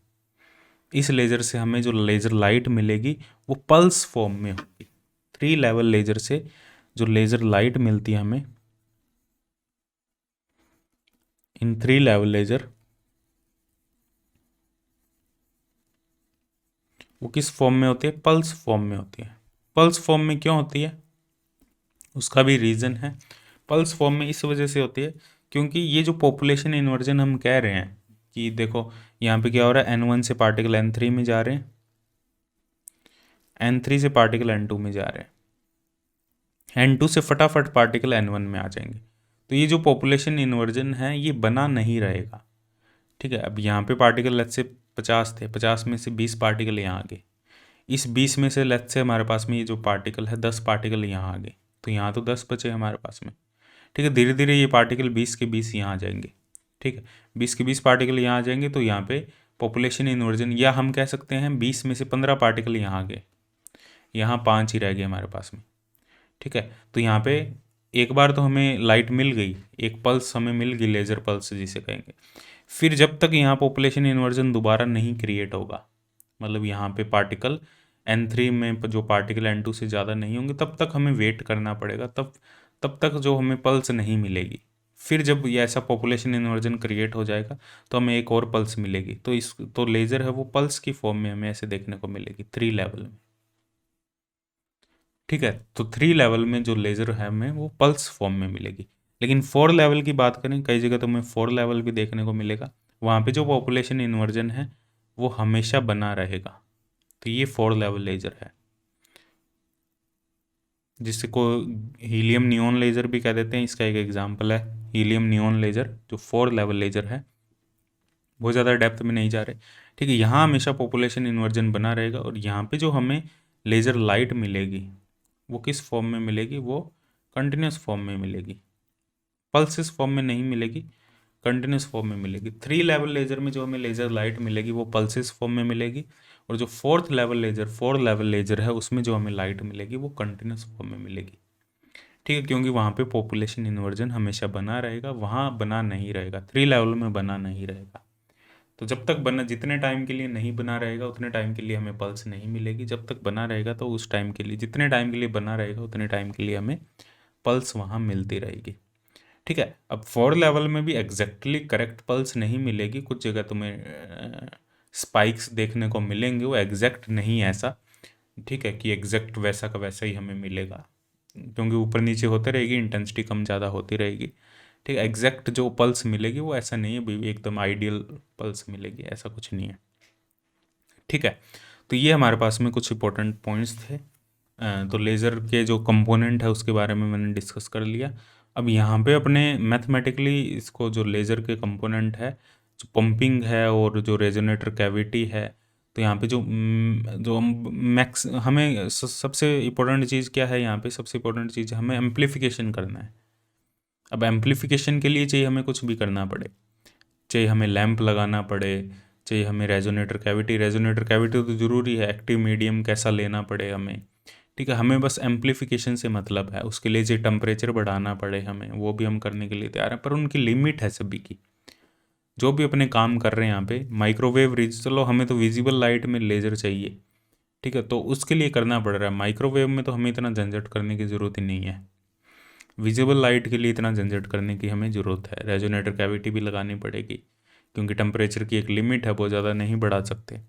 इस लेज़र से हमें जो लेज़र लाइट मिलेगी वो पल्स फॉर्म में होगी। 3 लेवल लेज़र से जो लेज़र लाइट मिलती है हमें, इन 3 लेवल लेज़र, वो किस फॉर्म में होती है? पल्स फॉर्म में होती है। पल्स फॉर्म में क्यों होती है उसका भी रीज़न है। पल्स फॉर्म में इस वजह से होती है क्योंकि ये जो पॉपुलेशन इन्वर्जन हम कह रहे हैं कि देखो यहाँ पे क्या हो रहा है, N1 से पार्टिकल N3 में जा रहे हैं, N3 से पार्टिकल N2 में जा रहे हैं, N2 से फटाफट पार्टिकल N1 में आ जाएंगे। तो ये जो पॉपुलेशन इन्वर्जन है ये बना नहीं रहेगा। ठीक है। अब यहाँ पे पार्टिकल लेट्स से 50 थे, 50 में से 20 पार्टिकल यहाँ आ गए, इस 20 में से लेट्स से हमारे पास में ये जो पार्टिकल है 10 पार्टिकल यहाँ आ गए, तो यहाँ तो 10 बचे हमारे पास में। ठीक है। धीरे धीरे ये पार्टिकल 20 के 20 यहाँ आ जाएंगे। ठीक है। 20 के 20 पार्टिकल यहाँ आ जाएंगे, तो यहाँ पे पॉपुलेशन इन्वर्जन, या हम कह सकते हैं 20 में से 15 पार्टिकल यहाँ आ गए, यहाँ 5 ही रह गए हमारे पास में। ठीक है। तो यहाँ पे एक बार तो हमें लाइट मिल गई, एक पल्स हमें मिल गई, लेज़र पल्स जिसे कहेंगे। फिर जब तक यहाँ पॉपुलेशन इन्वर्जन दोबारा नहीं क्रिएट होगा, मतलब यहाँ पे पार्टिकल N3 में जो पार्टिकल N2 से ज़्यादा नहीं होंगे, तब तक हमें वेट करना पड़ेगा, तब तक जो हमें पल्स नहीं मिलेगी। फिर जब ये ऐसा पॉपुलेशन इन्वर्जन क्रिएट हो जाएगा तो हमें एक और पल्स मिलेगी। तो लेज़र है वो पल्स की फॉर्म में हमें ऐसे देखने को मिलेगी 3 लेवल में। ठीक है। तो 3 लेवल में जो लेज़र है हमें वो पल्स फॉर्म में मिलेगी। लेकिन 4 लेवल की बात करें, कई जगह तो हमें 4 लेवल भी देखने को मिलेगा, वहाँ पे जो पॉपुलेशन इन्वर्जन है वो हमेशा बना रहेगा। तो ये 4 लेवल लेज़र है, जिसको हीलियम नियॉन लेज़र भी कह देते हैं। इसका एक एग्जांपल है हीलियम नियॉन लेज़र, जो 4 लेवल लेज़र है, बहुत ज़्यादा डेप्थ में नहीं जा रहे। ठीक है। यहाँ हमेशा पॉपुलेशन इन्वर्जन बना रहेगा, और यहाँ पे जो हमें लेज़र लाइट मिलेगी वो किस फॉर्म में मिलेगी? वो कंटिन्यूस फॉर्म में मिलेगी, पल्सिस फॉर्म में नहीं मिलेगी, कंटिन्यूस फॉर्म में मिलेगी। 3 लेवल लेज़र में जो हमें लेज़र लाइट मिलेगी वो पल्सिस फॉर्म में मिलेगी, और जो 4th level laser, 4 level laser है, उसमें जो हमें लाइट मिलेगी वो कंटिन्यूस फॉर्म में मिलेगी। ठीक है। क्योंकि वहाँ पे पॉपुलेशन इन्वर्जन हमेशा बना रहेगा, वहाँ बना नहीं रहेगा, 3 लेवल में बना नहीं रहेगा। तो जब तक बना, जितने टाइम के लिए नहीं बना रहेगा उतने टाइम के लिए हमें पल्स नहीं मिलेगी। जब तक बना रहेगा तो उस टाइम के लिए, जितने टाइम के लिए बना रहेगा उतने टाइम के लिए हमें पल्स वहाँ मिलती रहेगी। ठीक है। अब 4 लेवल में भी एग्जैक्टली करेक्ट पल्स नहीं मिलेगी, कुछ जगह तुम्हें स्पाइक्स देखने को मिलेंगे, वो एग्जैक्ट नहीं है ऐसा। ठीक है, कि एग्जैक्ट वैसा का वैसा ही हमें मिलेगा, क्योंकि ऊपर नीचे होते रहेगी, इंटेंसिटी कम ज़्यादा होती रहेगी। ठीक है। एग्जैक्ट जो पल्स मिलेगी वो ऐसा नहीं है भी एकदम आइडियल पल्स मिलेगी, ऐसा कुछ नहीं है। ठीक है। तो ये हमारे पास में कुछ इंपॉर्टेंट पॉइंट्स थे। तो लेज़र के जो कंपोनेंट है उसके बारे में मैंने डिस्कस कर लिया। अब यहाँ पे अपने मैथमेटिकली इसको, जो लेज़र के कंपोनेंट है, जो पंपिंग है और जो रेजोनेटर कैविटी है, तो यहाँ पे जो मैक्स हमें सबसे इम्पोर्टेंट चीज़ क्या है, यहाँ पे सबसे इम्पोर्टेंट चीज़ हमें एम्प्लीफिकेशन करना है। अब एम्प्लीफिकेशन के लिए चाहिए हमें कुछ भी करना पड़े, चाहे हमें लैंप लगाना पड़े, चाहे हमें रेजोनेटर कैविटी तो ज़रूरी है, एक्टिव मीडियम कैसा लेना पड़े हमें। ठीक है। हमें बस एम्प्लीफिकेशन से मतलब है, उसके लिए जो टेम्परेचर बढ़ाना पड़े हमें, वो भी हम करने के लिए तैयार हैं, पर उनकी लिमिट है सभी की। जो भी अपने काम कर रहे हैं यहाँ पे, माइक्रोवेव रीच, चलो हमें तो विजिबल लाइट में लेज़र चाहिए। ठीक है। तो उसके लिए करना पड़ रहा है, माइक्रोवेव में तो हमें इतना झंझट करने की ज़रूरत ही नहीं है, विजिबल लाइट के लिए इतना झंझट करने की हमें ज़रूरत है, रेजोनेटर कैविटी भी लगानी पड़ेगी, क्योंकि टेम्परेचर की एक लिमिट है, बहुत ज़्यादा नहीं बढ़ा सकते।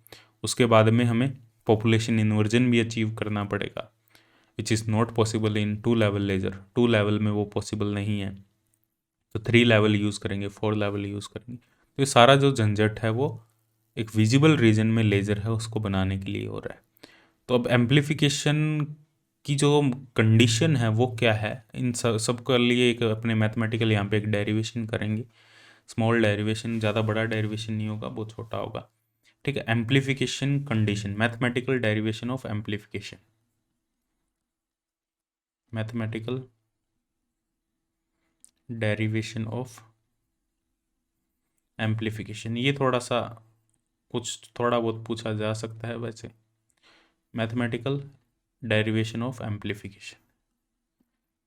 उसके बाद में हमें पॉपुलेशन इन्वर्जन भी अचीव करना पड़ेगा, which is not possible in 2 level laser. 2 level में वो पॉसिबल नहीं है, तो 3 लेवल यूज़ करेंगे, 4 लेवल यूज़ करेंगे। तो ये सारा जो झंझट है वो एक विजिबल रीजन में लेज़र है उसको बनाने के लिए हो रहा है। तो अब एम्पलीफिकेशन की जो कंडीशन है वो क्या है, इन सब के लिए एक अपने मैथमेटिकल यहाँ पे एक डेरिवेशन करेंगे, स्मॉल डेरिवेशन, ज़्यादा बड़ा डेरिवेशन नहीं होगा, बहुत छोटा होगा। ठीक है, amplification condition, mathematical derivation of amplification, mathematical derivation of amplification. ये थोड़ा सा थोड़ा बहुत पूछा जा सकता है वैसे। मैथमेटिकल डेरिवेशन ऑफ एम्पलीफिकेशन,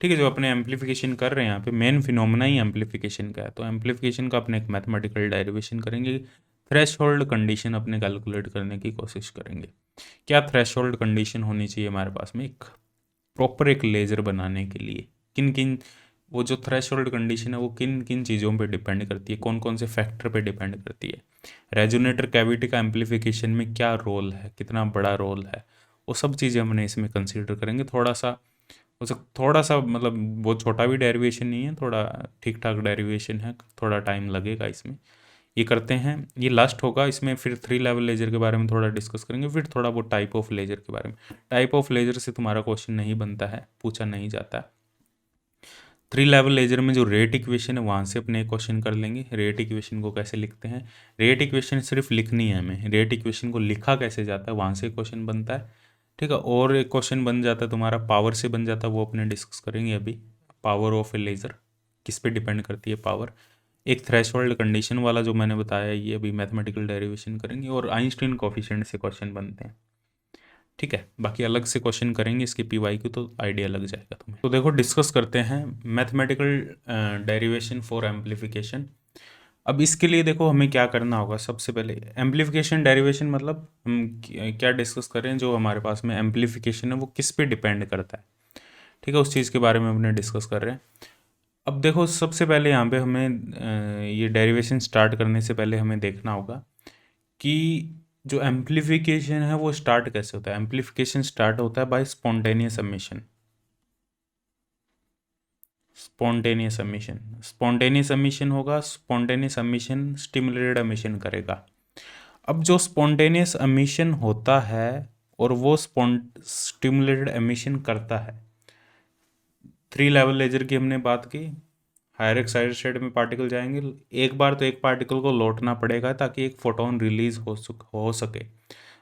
ठीक है, जो अपने एम्पलीफिकेशन कर रहे हैं यहाँ पे मेन फिनोमेना ही एम्पलीफिकेशन का है, तो एम्पलीफिकेशन का अपने एक मैथमेटिकल डेरिवेशन करेंगे। थ्रेशहोल्ड कंडीशन अपने कैलकुलेट करने की कोशिश करेंगे। क्या थ्रेशहोल्ड कंडीशन होनी चाहिए हमारे पास में एक प्रॉपर एक लेज़र बनाने के लिए, किन किन, वो जो थ्रेशहोल्ड कंडीशन है वो किन किन चीज़ों पे डिपेंड करती है, कौन कौन से फैक्टर पे डिपेंड करती है। रेजोनेटर कैविटी का एम्पलीफिकेशन में क्या रोल है, कितना बड़ा रोल है, वो सब चीज़ें हमने इसमें कंसीडर करेंगे। थोड़ा सा मतलब बहुत छोटा भी डेरिवेशन नहीं है, थोड़ा ठीक ठाक डेरिवेशन है, थोड़ा टाइम लगेगा इसमें। ये करते हैं, ये लास्ट होगा, इसमें फिर 3 लेवल लेजर के बारे में थोड़ा डिस्कस करेंगे, फिर थोड़ा बहुत टाइप ऑफ लेजर के बारे में। टाइप ऑफ लेजर से तुम्हारा क्वेश्चन नहीं बनता है, पूछा नहीं जाता। 3 लेवल लेजर में जो रेट इक्वेशन है वहाँ से अपने क्वेश्चन कर लेंगे। रेट इक्वेशन को कैसे लिखते हैं, रेट इक्वेशन सिर्फ लिखनी है हमें, रेट इक्वेशन को लिखा कैसे जाता है वहाँ से क्वेश्चन बनता है। ठीक है, और एक क्वेश्चन बन जाता है तुम्हारा पावर से बन जाता है, वो अपने डिस्कस करेंगे अभी। पावर ऑफ ए लेज़र किस पे डिपेंड करती है पावर। एक थ्रेशहोल्ड कंडीशन वाला जो मैंने बताया ये अभी मैथमेटिकल डेरिवेशन करेंगे, और आइंस्टीन कोफिशिएंट से क्वेश्चन बनते हैं। ठीक है, बाकी अलग से क्वेश्चन करेंगे इसके पीवाई की, तो आइडिया लग जाएगा तुम्हें। तो देखो डिस्कस करते हैं मैथमेटिकल डेरिवेशन फॉर एम्पलीफिकेशन। अब इसके लिए देखो हमें क्या करना होगा, सबसे पहले एम्पलीफिकेशन डेरिवेशन मतलब हम क्या डिस्कस कर रहे हैं, जो हमारे पास में एम्पलीफिकेशन है वो किस पे डिपेंड करता है। ठीक है, उस चीज़ के बारे में हमने डिस्कस कर रहे हैं। अब देखो सबसे पहले यहाँ पे हमें ये डेरिवेशन स्टार्ट करने से पहले हमें देखना होगा कि जो एम्पलीफिकेशन है वो स्टार्ट कैसे होता है। एम्पलीफिकेशन स्टार्ट होता है by spontaneous emission. Spontaneous emission, spontaneous emission होगा, स्पॉन्टेनियस एमिशन स्टिमुलेटेड एमिशन करेगा। अब जो स्पॉन्टेनियस एमिशन होता है और वो स्टिमुलेटेड एमिशन करता है, 3 लेवल लेजर की हमने बात की, हायर एक्साइटेड स्टेट में पार्टिकल जाएंगे, एक बार तो एक पार्टिकल को लौटना पड़ेगा ताकि एक फोटोन रिलीज हो सके,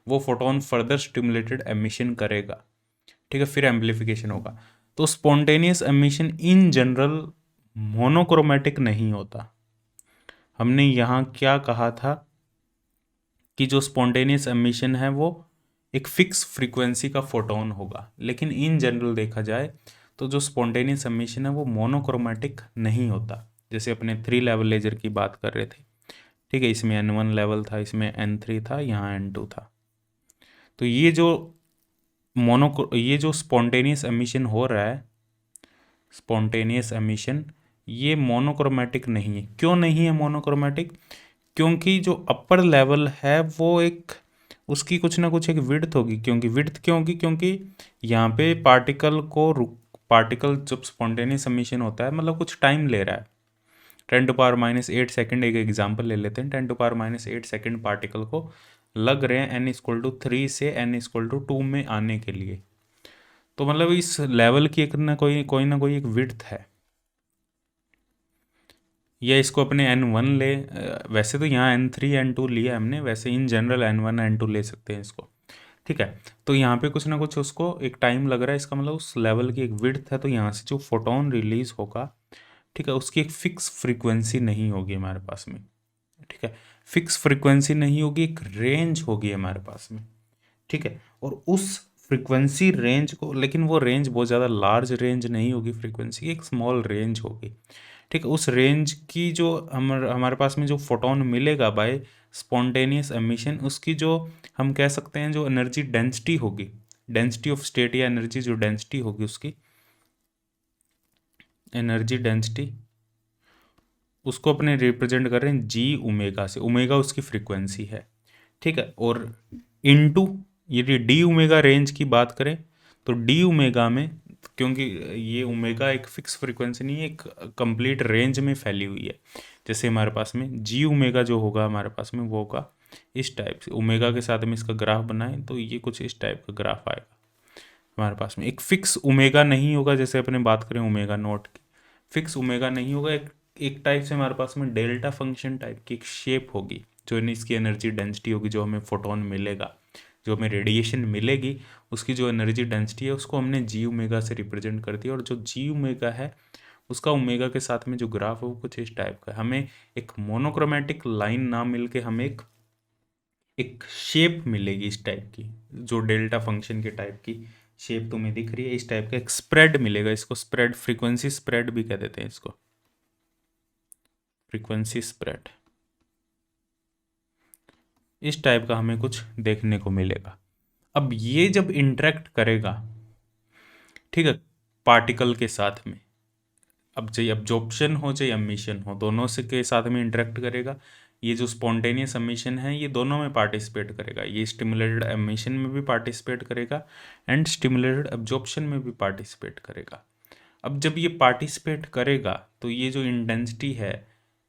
वो फोटोन फर्दर स्टिमुलेटेड एमिशन करेगा। ठीक है, फिर एम्पलीफिकेशन होगा। तो spontaneous emission in general monochromatic नहीं होता। हमने यहाँ क्या कहा था कि जो स्पॉन्टेनियस एमिशन है वो एक फिक्स फ्रीक्वेंसी का फोटोन होगा, लेकिन इन जनरल देखा जाए तो जो स्पॉन्टेनियस एमिशन है वो मोनोक्रोमेटिक नहीं होता। जैसे अपने 3 लेवल लेजर की बात कर रहे थे, ठीक है, इसमें N1 लेवल था, इसमें N3 था, यहाँ N2 था। तो ये जो स्पॉन्टेनियस एमिशन हो रहा है, स्पॉन्टेनियस एमिशन, ये मोनोक्रोमेटिक नहीं है। क्यों नहीं है मोनोक्रोमेटिक? क्योंकि जो अपर लेवल है वो एक उसकी कुछ ना कुछ एक विड्थ होगी। क्योंकि यहाँ पे पार्टिकल जब स्पॉन्टेनियस एमिशन होता है मतलब कुछ टाइम ले रहा है। 10⁻⁸ सेकेंड, एक एग्जांपल ले लेते हैं, 10⁻⁸ सेकेंड पार्टिकल को लग रहे हैं n=3 से n=2 में आने के लिए। तो मतलब इस लेवल की एक ना कोई एक विड्थ है। या इसको अपने N1 ले, वैसे तो यहाँ N3 N2 लिया हमने, वैसे इन जनरल N1 N2 ले सकते हैं इसको। ठीक है, तो यहाँ पे कुछ ना कुछ उसको एक टाइम लग रहा है, इसका मतलब उस लेवल की एक विड्थ है। तो यहाँ से जो फोटोन रिलीज होगा, ठीक है, उसकी एक फिक्स फ्रीक्वेंसी नहीं होगी हमारे पास में। ठीक है, फिक्स फ्रीक्वेंसी नहीं होगी, एक रेंज होगी हमारे पास में। ठीक है, और उस फ्रीक्वेंसी रेंज को, लेकिन वो रेंज बहुत ज़्यादा लार्ज रेंज नहीं होगी, फ्रीक्वेंसी एक स्मॉल रेंज होगी। ठीक है, उस रेंज की जो हमारे पास में जो फोटोन मिलेगा बाय स्पॉन्टेनियस एमिशन, उसकी जो हम कह सकते हैं जो एनर्जी डेंसिटी होगी, डेंसिटी ऑफ स्टेट या एनर्जी जो डेंसिटी होगी उसकी एनर्जी डेंसिटी, उसको अपने रिप्रेजेंट कर रहे हैं जी ओमेगा से, ओमेगा उसकी फ्रीक्वेंसी है, ठीक है। और इनटू यदि डी ओमेगा रेंज की बात करें तो डी ओमेगा में, क्योंकि ये ओमेगा एक फिक्स फ्रीक्वेंसी नहीं है, एक कंप्लीट रेंज में फैली हुई है। जैसे हमारे पास में जी ओमेगा जो होगा हमारे पास में वो होगा इस टाइप से, ओमेगा के साथ में इसका ग्राफ बनाएं तो ये कुछ इस टाइप का ग्राफ आएगा हमारे पास में। एक फिक्स ओमेगा नहीं होगा, जैसे अपने बात करें ओमेगा नॉट की, फिक्स ओमेगा नहीं होगा, एक टाइप से हमारे पास में डेल्टा फंक्शन टाइप की एक शेप होगी, जो इसकी एनर्जी डेंसिटी होगी, जो हमें फोटोन मिलेगा, जो हमें रेडिएशन मिलेगी, उसकी जो एनर्जी डेंसिटी है उसको हमने जी ओमेगा से रिप्रेजेंट कर दिया। और जो जी ओमेगा है उसका ओमेगा के साथ में जो ग्राफ है वो कुछ इस टाइप का है। हमें एक मोनोक्रोमेटिक लाइन ना मिल के हमें एक शेप मिलेगी इस टाइप की, जो डेल्टा फंक्शन के टाइप की शेप तुम्हें दिख रही है, इस टाइप का एक स्प्रेड मिलेगा। इसको स्प्रेड, फ्रीक्वेंसी स्प्रेड भी कह देते हैं इसको, फ्रीक्वेंसी स्प्रेड। इस टाइप का हमें कुछ देखने को मिलेगा। अब ये जब इंटरेक्ट करेगा, ठीक है, पार्टिकल के साथ में, अब चाहे अब्जॉर्प्शन हो चाहे एमिशन हो, दोनों से के साथ में इंटरेक्ट करेगा। ये जो स्पॉन्टेनियस एमिशन है ये दोनों में पार्टिसिपेट करेगा, ये स्टिमुलेटेड एमिशन में भी पार्टिसिपेट करेगा एंड स्टिमुलेटेड अब्जॉर्प्शन में भी पार्टिसिपेट करेगा। अब जब ये पार्टिसिपेट करेगा तो ये जो इंटेंसिटी है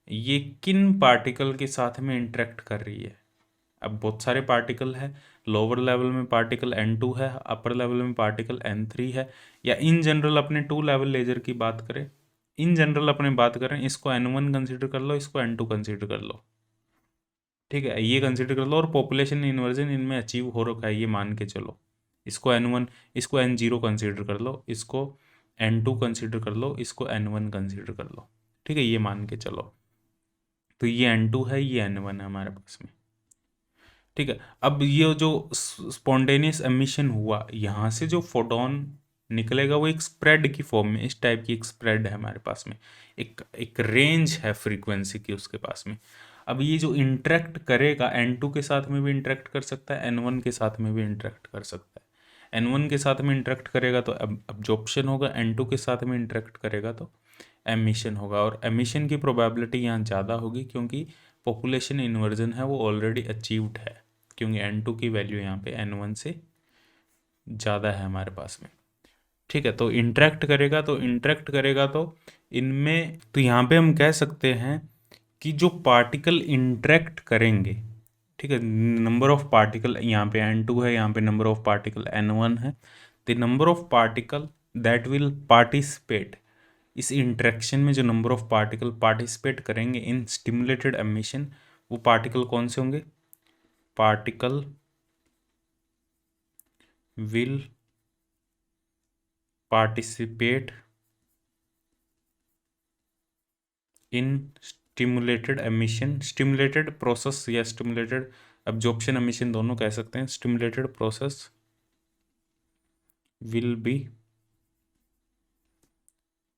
ये किन पार्टिकल के साथ में इंटरेक्ट कर रही है। अब बहुत सारे पार्टिकल है, लोअर लेवल में पार्टिकल N2 है, अपर लेवल में पार्टिकल N3 है, या इन जनरल अपने 2 लेवल लेजर की बात करें, इन जनरल अपने बात करें, इसको N1 कंसीडर कर लो, इसको N2 कंसीडर कर लो, ठीक है, ये कंसीडर कर लो। और पॉपुलेशन इन्वर्जन इनमें अचीव हो रखा है ये मान के चलो। इसको N1, इसको N0 कंसीडर कर लो, इसको N2 कंसीडर कर लो, इसको N1 कंसीडर कर लो, ठीक है, ये मान के चलो। तो ये N2 है, ये N1 है हमारे पास में, ठीक है। अब ये जो स्पॉन्टेनियस एमिशन हुआ, यहाँ से जो फोटोन निकलेगा वो एक स्प्रेड की फॉर्म में, इस टाइप की एक स्प्रेड है हमारे पास में, एक एक रेंज है फ्रीक्वेंसी की उसके पास में। अब ये जो इंटरेक्ट करेगा N2 के साथ में भी इंटरेक्ट कर सकता है, N1 के साथ में भी इंटरेक्ट कर सकता है। N1 के साथ में इंटरेक्ट करेगा तो अब्जॉर्प्शन होगा, N2 के साथ में इंटरेक्ट करेगा तो एमिशन होगा। और एमिशन की प्रोबेबिलिटी यहाँ ज़्यादा होगी क्योंकि पॉपुलेशन इन्वर्जन है वो ऑलरेडी अचीव्ड है, क्योंकि N2 की वैल्यू यहाँ पे N1 से ज़्यादा है हमारे पास में, ठीक है। तो इंटरेक्ट करेगा तो इनमें, तो यहाँ पे हम कह सकते हैं कि जो पार्टिकल इंटरेक्ट करेंगे, ठीक है, नंबर ऑफ पार्टिकल यहाँ पे N2 है, यहाँ पे नंबर ऑफ पार्टिकल N1 है, the number of particle that will participate, इस इंटरेक्शन में जो नंबर ऑफ पार्टिकल पार्टिसिपेट करेंगे इन स्टिमुलेटेड एमिशन, वो पार्टिकल कौन से होंगे, particle will participate in stimulated emission, stimulated process या स्टिमुलेटेड अब्जॉर्प्शन एमिशन दोनों कह सकते हैं। Stimulated process will be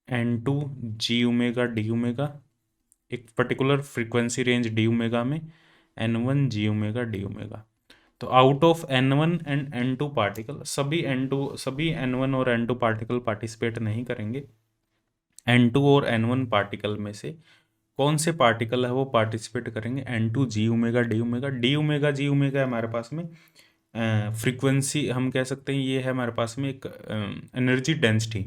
N2 g omega d omega, एक particular frequency range d omega में N1 g omega d omega. तो out of N1 and N2 particle, सभी N1 और N2 पार्टिकल पार्टिसिपेट नहीं करेंगे। N2 और N1 पार्टिकल में से कौन से पार्टिकल है वो पार्टिसिपेट करेंगे, N2 g omega d omega. D omega g omega हमारे पास में फ्रीक्वेंसी, हम कह सकते हैं ये है हमारे पास में एक एनर्जी डेंसिटी,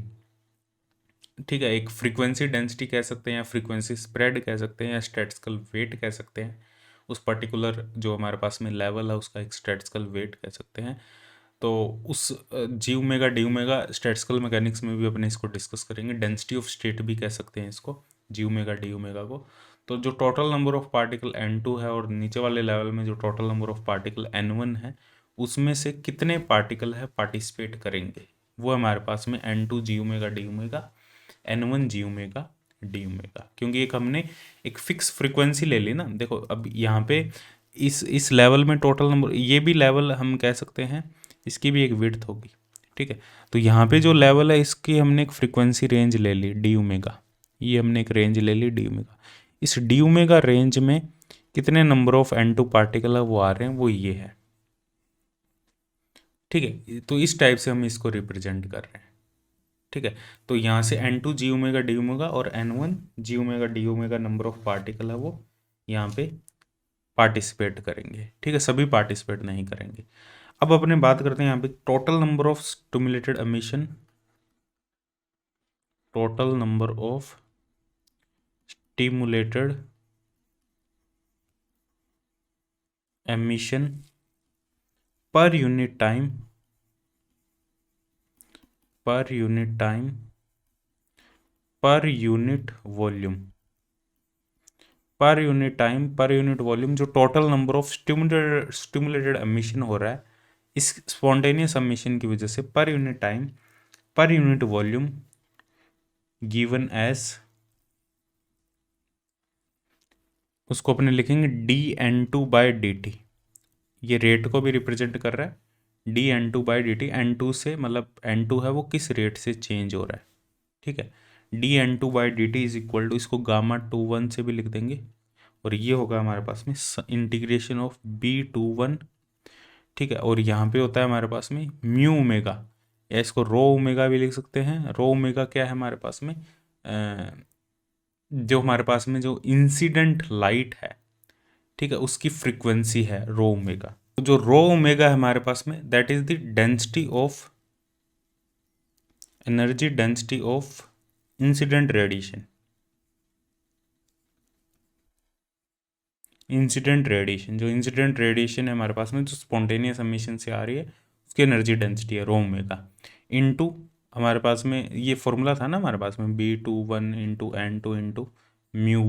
ठीक है, एक फ्रीक्वेंसी डेंसिटी कह सकते हैं, या फ्रीक्वेंसी स्प्रेड कह सकते हैं, या स्टैटिस्टिकल वेट कह सकते हैं। उस पर्टिकुलर जो हमारे पास में लेवल है उसका एक स्टैटिस्टिकल वेट कह सकते हैं। तो उस g omega d omega statistical mechanics में भी अपने इसको डिस्कस करेंगे। डेंसिटी ऑफ स्टेट भी कह सकते हैं इसको, जी ओमेगा डी ओमेगा को। तो जो total number of particle N2 है और नीचे वाले लेवल में जो total number of particle N1 है, उसमें से कितने पार्टिकल है पार्टिसिपेट करेंगे, वो हमारे पास में N2 g omega d omega, N1 g omega d omega. क्योंकि एक हमने एक फिक्स फ्रीक्वेंसी ले ली ना, देखो अब यहाँ पे इस लेवल में टोटल नंबर, ये भी लेवल हम कह सकते हैं इसकी भी एक विड्थ होगी, ठीक है। तो यहाँ पे जो लेवल है इसकी हमने एक फ्रीक्वेंसी रेंज ले ली डी ओमेगा, ये हमने एक रेंज ले ली डी ओमेगा। इस डी ओमेगा रेंज में कितने नंबर ऑफ N2 पार्टिकल है वो आ रहे हैं, वो ये है, ठीक है। तो इस टाइप से हम इसको रिप्रेजेंट कर रहे हैं। ठीक है। तो यहाँ से N2 g omega d omega और N1 g omega d omega number of particle है वो यहाँ पे पार्टिसिपेट करेंगे। ठीक है, सभी पार्टिसिपेट नहीं करेंगे। अब अपने बात करते हैं यहाँ पे total number of stimulated emission, total number of stimulated emission per unit time, per unit time, per unit volume, per unit time, per unit volume, जो total number of stimulated emission हो रहा है इस स्पॉन्टेनियस एमिशन की वजह से, per unit time, per unit volume given as, उसको अपने लिखेंगे dN2/dt। ये रेट को भी रिप्रेजेंट कर रहा है, dN2/dt। N2 से मतलब N2 है वो किस रेट से चेंज हो रहा है। ठीक है, dN2/dt इज इक्वल टू, इसको Γ21 से भी लिख देंगे और ये होगा हमारे पास में इंटीग्रेशन ऑफ B21। ठीक है, और यहाँ पे होता है हमारे पास में म्यू ओमेगा, या इसको रो ओमेगा भी लिख सकते हैं। रो ओमेगा क्या है हमारे पास में, जो हमारे पास में जो इंसिडेंट लाइट है, ठीक है, उसकी फ्रीक्वेंसी है रो ओमेगा। तो जो रो ओमेगा है हमारे पास में that is the density of energy, density of incident radiation, incident radiation, जो इंसिडेंट रेडिएशन है हमारे पास में जो स्पॉन्टेनियस एमिशन से आ रही है उसकी एनर्जी डेंसिटी है रो ओमेगा इनटू, हमारे पास में ये फॉर्मूला था ना हमारे पास में B21 into N2 into mu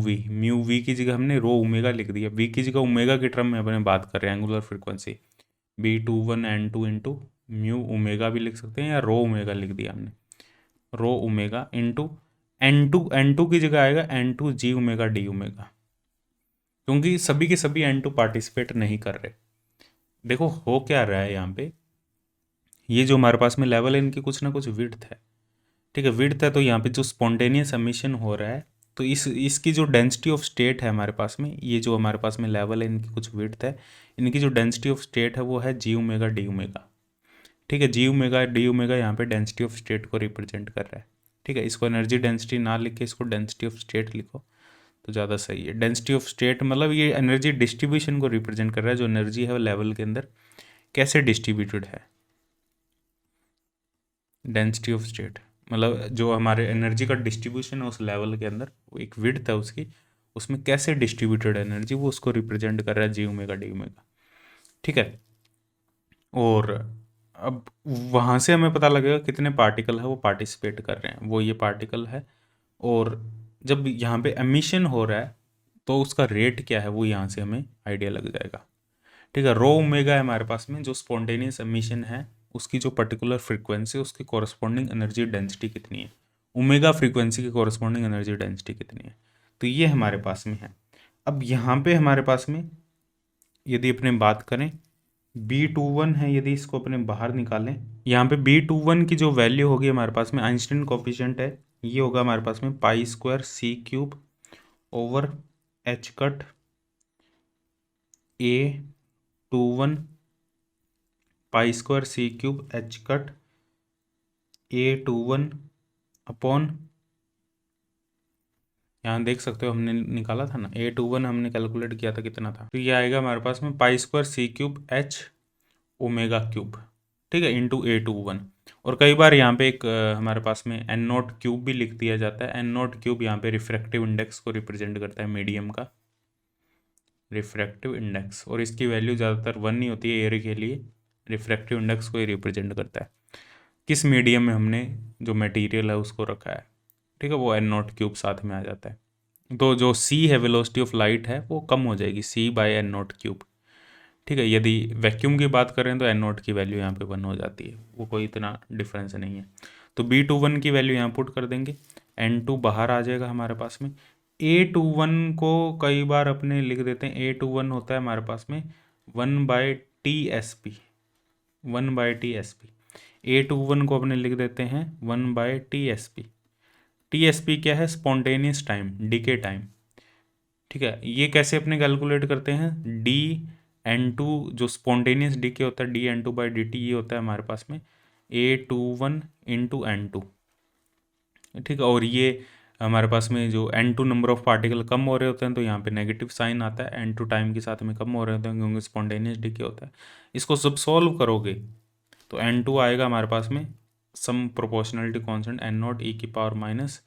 V की जगह हमने रो ओमेगा लिख दिया, वी की जगह ओमेगा के टर्म में अपने बात कर रहे हैं angular frequency. B21 N2 into mu omega भी लिख सकते हैं या रो ओमेगा लिख दिया हमने, रो ओमेगा इंटू N2 की जगह आएगा N2 g omega d omega, क्योंकि सभी के सभी N2 पार्टिसिपेट नहीं कर रहे। देखो हो क्या रहा है यहाँ पे, ये जो हमारे पास में लेवल है इनकी कुछ ना कुछ विड्थ है। ठीक है, विड्थ है तो यहाँ पे जो स्पॉन्टेनियस एमिशन हो रहा है तो इसकी जो डेंसिटी ऑफ स्टेट है हमारे पास में, ये जो हमारे पास में लेवल है इनकी कुछ विड्थ है, इनकी जो डेंसिटी ऑफ स्टेट है वो है जी ओमेगा डी ओमेगा। ठीक है, जी ओमेगा डी ओमेगा यहाँ पे डेंसिटी ऑफ स्टेट को रिप्रेजेंट कर रहा है। ठीक है, इसको एनर्जी डेंसिटी ना लिख के इसको डेंसिटी ऑफ स्टेट लिखो तो ज़्यादा सही है। डेंसिटी ऑफ स्टेट मतलब ये एनर्जी डिस्ट्रीब्यूशन को रिप्रेजेंट कर रहा है, जो एनर्जी है वो लेवल के अंदर कैसे डिस्ट्रीब्यूटेड है। डेंसिटी ऑफ स्टेट मतलब जो हमारे एनर्जी का डिस्ट्रीब्यूशन है उस लेवल के अंदर, वो एक विड्थ है उसकी, उसमें कैसे डिस्ट्रीब्यूटेड एनर्जी वो उसको रिप्रेजेंट कर रहा है जी ओमेगा डी ओमेगा। ठीक है, और अब वहाँ से हमें पता लगेगा कितने पार्टिकल है वो पार्टिसिपेट कर रहे हैं, वो ये पार्टिकल है। और जब यहाँ पे एमिशन हो रहा है तो उसका रेट क्या है वो यहाँ से हमें आइडिया लग जाएगा। ठीक है, रो ओमेगा है हमारे पास में, जो स्पॉन्टेनियस एमिशन है उसकी जो पर्टिकुलर फ्रीक्वेंसी उसकी कॉरस्पॉन्डिंग एनर्जी डेंसिटी कितनी है, ओमेगा फ्रीक्वेंसी की कॉरस्पॉन्डिंग एनर्जी डेंसिटी कितनी है, तो ये हमारे पास में है। अब यहाँ पे हमारे पास में यदि अपने बात करें B21 है, यदि इसको अपने बाहर निकालें, यहाँ पे B21 की जो वैल्यू होगी हमारे पास में, आइंस्टीन कोफिशिएंट है, ये होगा हमारे पास में π² C³ H cut A21 π² C³ H cut A21 upon, यहाँ देख सकते हो हमने निकाला था ना A21 हमने कैलकुलेट किया था कितना था, तो ये आएगा हमारे पास में π² C³ H ओमेगा क्यूब। ठीक है, इंटू A21। और कई बार यहाँ पे एक हमारे पास में N0³ भी लिख दिया जाता है। N0³ यहाँ पे रिफ्रैक्टिव इंडेक्स को रिप्रेजेंट करता है, मीडियम का रिफ्रैक्टिव इंडेक्स, और इसकी वैल्यू ज़्यादातर 1 नहीं होती है एयर के लिए, रिफ्रैक्टिव इंडेक्स को ही रिप्रेजेंट करता है किस मीडियम में हमने जो मटेरियल है उसको रखा है। ठीक है, वो N0³ साथ में आ जाता है। तो जो C है वेलोसिटी ऑफ लाइट है वो कम हो जाएगी C/N0³। ठीक है, यदि वैक्यूम की बात करें तो N0 की वैल्यू यहाँ पे 1 हो जाती है, वो कोई इतना डिफरेंस नहीं है। तो B21 की वैल्यू यहाँ पुट कर देंगे, N2 बाहर आ जाएगा हमारे पास में। A21 को कई बार अपने लिख देते हैं, A21 होता है हमारे पास में 1/TSP, 1/TSP। A21 को अपने लिख देते हैं 1/TSP। TSP क्या है, स्पॉन्टेनियस टाइम, डीके टाइम। ठीक है, ये कैसे अपने कैलकुलेट करते हैं, dN2 जो स्पॉन्टेनियस डीके होता है dN2/dt, ये होता है हमारे पास में A21 इंटू N2। ठीक है। और ये हमारे पास में जो n2 नंबर ऑफ पार्टिकल कम हो रहे होते हैं तो यहाँ पे नेगेटिव साइन आता है, n2 टाइम के साथ में कम हो रहे होते हैं क्योंकि स्पॉन्टेनियस डिके होता है। इसको जब सॉल्व करोगे तो n2 आएगा हमारे पास में सम प्रोपोर्शनलिटी कॉन्स्टेंट n नॉट ई की power minus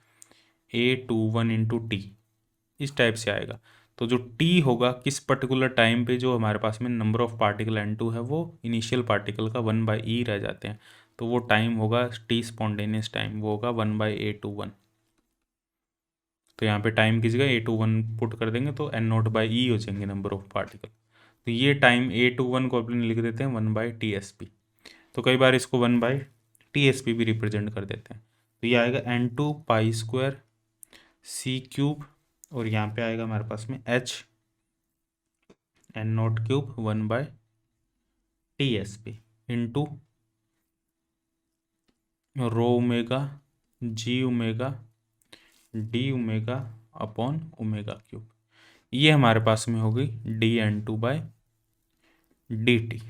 A21 into T, इस टाइप से आएगा। तो जो t होगा किस पर्टिकुलर टाइम पे जो हमारे पास में नंबर ऑफ पार्टिकल n2 है वो इनिशियल पार्टिकल का 1/e रह जाते हैं, तो वो टाइम होगा t स्पॉन्टेनियस टाइम, वो होगा 1/A21। तो यहाँ पे टाइम की जगह A21 पुट कर देंगे तो n0/e हो जाएंगे नंबर ऑफ पार्टिकल। तो ये टाइम A21 को अपन लिख देते हैं 1/TSP। तो कई बार इसको 1/TSP भी रिप्रेजेंट कर देते हैं। तो ये आएगा n2 pi square C cube, और यहाँ पे आएगा हमारे पास में h n0 cube 1/TSP into rho omega g omega d omega upon omega cube. ये हमारे पास में होगी dn2/dt।